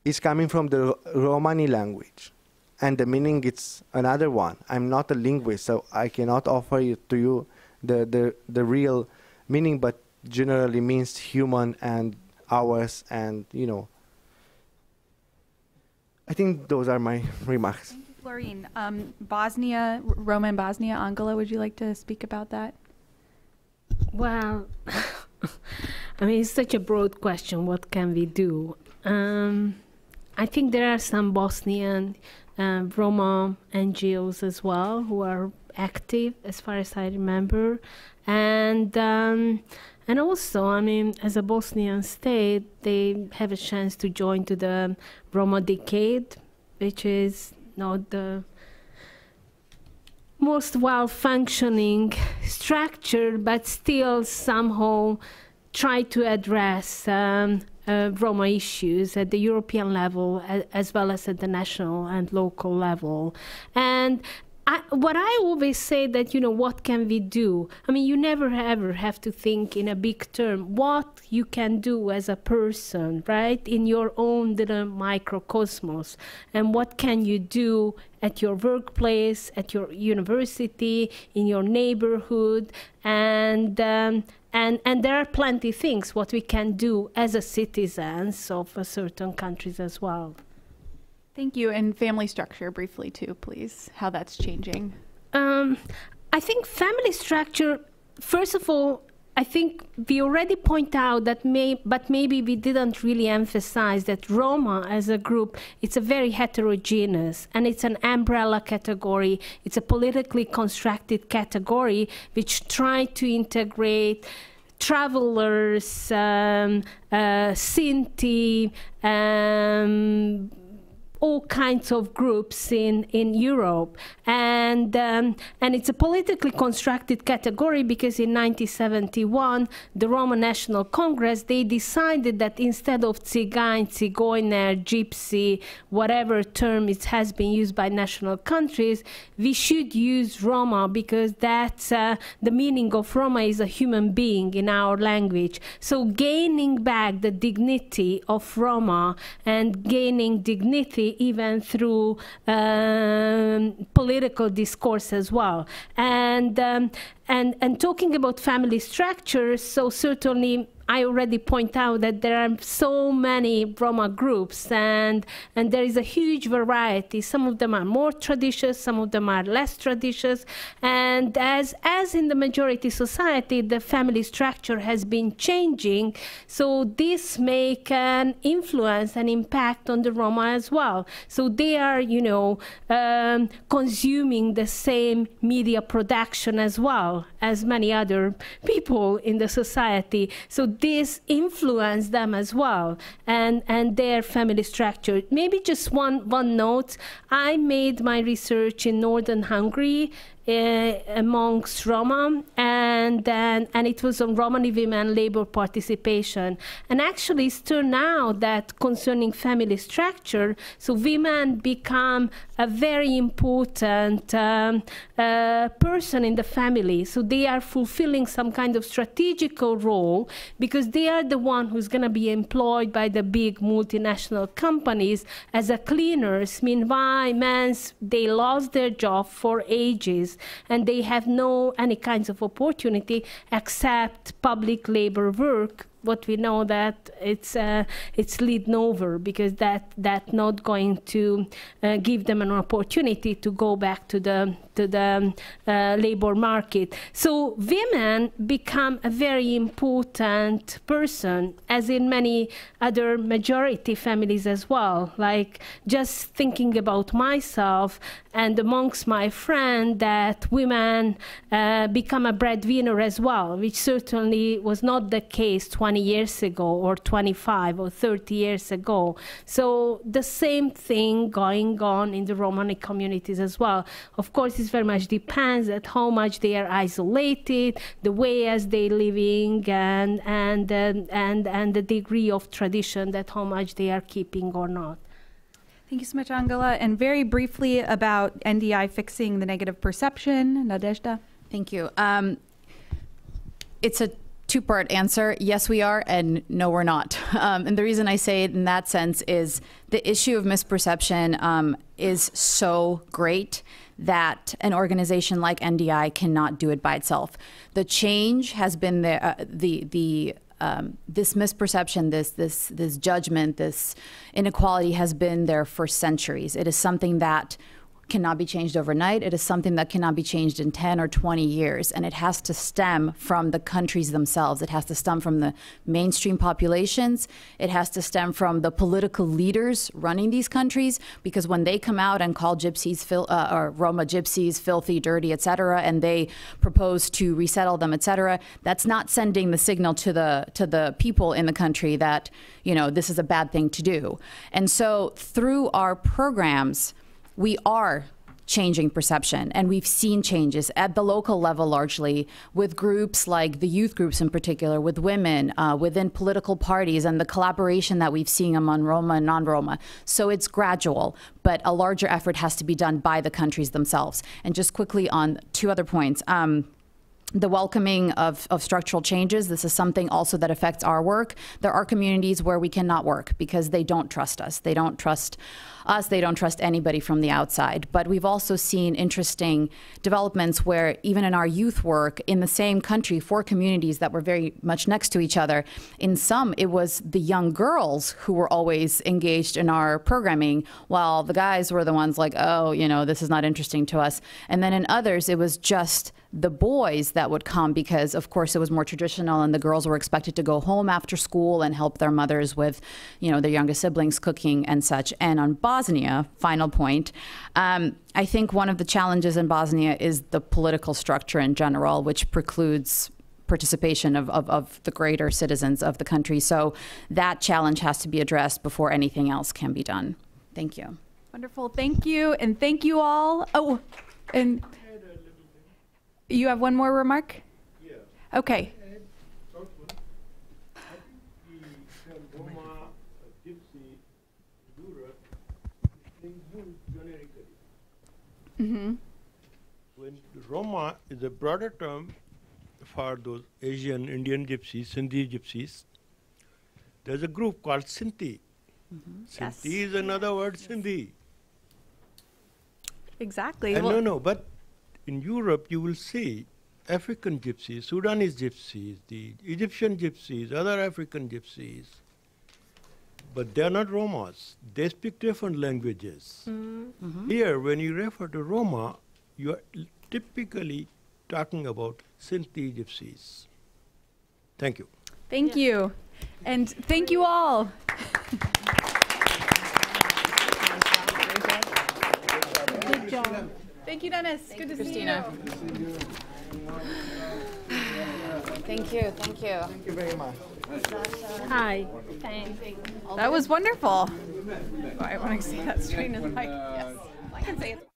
is coming from the Romani language, and the meaning it's another one. I'm not a linguist, so I cannot offer to you the real meaning, but generally means human and ours, and, you know. I think those are my remarks. Thank you, Florine. Bosnia, Roma and Bosnia, Angela, would you like to speak about that? Well, I mean, it's such a broad question. What can we do? I think there are some Bosnian Roma NGOs as well who are active, as far as I remember, and also, I mean, as a Bosnian state, they have a chance to join to the Roma Decade, which is not the most well-functioning structure, but still somehow try to address Roma issues at the European level as well as at the national and local level. And what I always say that, you know, what can we do? I mean, you never ever have to think in a big term what you can do as a person, right, in your own little microcosmos, and what can you do at your workplace, at your university, in your neighborhood, and there are plenty of things what we can do as a citizens of certain countries as well. Thank you. And family structure briefly too, please, how that's changing. I think family structure, first of all, I think we already point out that but maybe we didn't really emphasize that Roma as a group, it's a very heterogeneous, and it's an umbrella category. It's a politically constructed category which try to integrate travelers, Sinti, all kinds of groups in Europe. And it's a politically constructed category because in 1971, the Roma National Congress, they decided that instead of Tsigan, Tsigoiner, Gypsy, whatever term it has been used by national countries, we should use Roma because that's the meaning of Roma is a human being in our language. So gaining back the dignity of Roma and gaining dignity even through political discourse as well. And talking about family structures, so certainly I already point out that there are so many Roma groups, and there is a huge variety. Some of them are more traditional, some of them are less traditional, and as in the majority society, the family structure has been changing, so this make an influence and impact on the Roma as well. So they are, consuming the same media production as well as many other people in the society. So this influenced them as well, and their family structure. Maybe just one note. I made my research in northern Hungary amongst Roma, and it was on Romani women labor participation. And actually it's turned out that concerning family structure, so women become a very important person in the family. So they are fulfilling some kind of strategical role because they are the one who's going to be employed by the big multinational companies as a cleaners. Meanwhile, men, they lost their job for ages, and they have no any kinds of opportunity except public labor work. What we know that it's leading over because that not going to give them an opportunity to go back to the labor market. So women become a very important person, as in many other majority families as well. Like just thinking about myself and amongst my friends, that women become a breadwinner as well, which certainly was not the case 20 years ago or 25 or 30 years ago. So the same thing going on in the Romani communities as well. Of course, it very much depends at how much they are isolated, the way as they living, and the degree of tradition, that how much they are keeping or not. Thank you so much, Angela. And very briefly about NDI fixing the negative perception, Nadezhda. Thank you. It's a two-part answer. Yes, we are, and no, we're not. And the reason I say it in that sense is the issue of misperception is so great that an organization like NDI cannot do it by itself. The change has been there. This misperception, this judgment, this inequality has been there for centuries. It is something that cannot be changed overnight. It is something that cannot be changed in 10 or 20 years. And it has to stem from the countries themselves. It has to stem from the mainstream populations. It has to stem from the political leaders running these countries, because when they come out and call gypsies, or Roma gypsies, filthy, dirty, etc., and they propose to resettle them, etc., that's not sending the signal to the people in the country that, this is a bad thing to do. And so through our programs, we are changing perception, and we've seen changes at the local level largely with groups like the youth groups in particular, with women, within political parties, and the collaboration that we've seen among Roma and non-Roma. So it's gradual, but a larger effort has to be done by the countries themselves. And just quickly on two other points. The welcoming of structural changes, this is something also that affects our work. There are communities where we cannot work because they don't trust us. They don't trust us. They don't trust anybody from the outside. But we've also seen interesting developments where even in our youth work in the same country, 4 communities that were very much next to each other, in some it was the young girls who were always engaged in our programming, while the guys were the ones like, oh, this is not interesting to us. And then in others, it was just the boys that would come because, of course, it was more traditional, and the girls were expected to go home after school and help their mothers with, their youngest siblings cooking and such. And on Bosnia, final point, I think one of the challenges in Bosnia is the political structure in general, which precludes participation of the greater citizens of the country. So that challenge has to be addressed before anything else can be done. Thank you. Wonderful. Thank you. And thank you all. Oh, and you have one more remark? Yeah. Okay. Roma, Gypsy, Europe, is used generically. Mm-hmm. When Roma is a broader term for those Asian, Indian gypsies, Sindhi gypsies, there's a group called Sinti. Yes. Sinti is another word, Sindhi. Exactly. No, but in Europe you will see African gypsies, Sudanese gypsies, the Egyptian gypsies, other African gypsies. But they are not Romas. They speak different languages. Here, when you refer to Roma, you are typically talking about Sinti gypsies. Thank you. Thank you. And thank you all. Good job. Thank you, Dennis. Good to see you. Thank you. Thank you. Thank you very much. Hi. Thanks. That was wonderful. I want to say that straight in the mic. Yes. I can say it.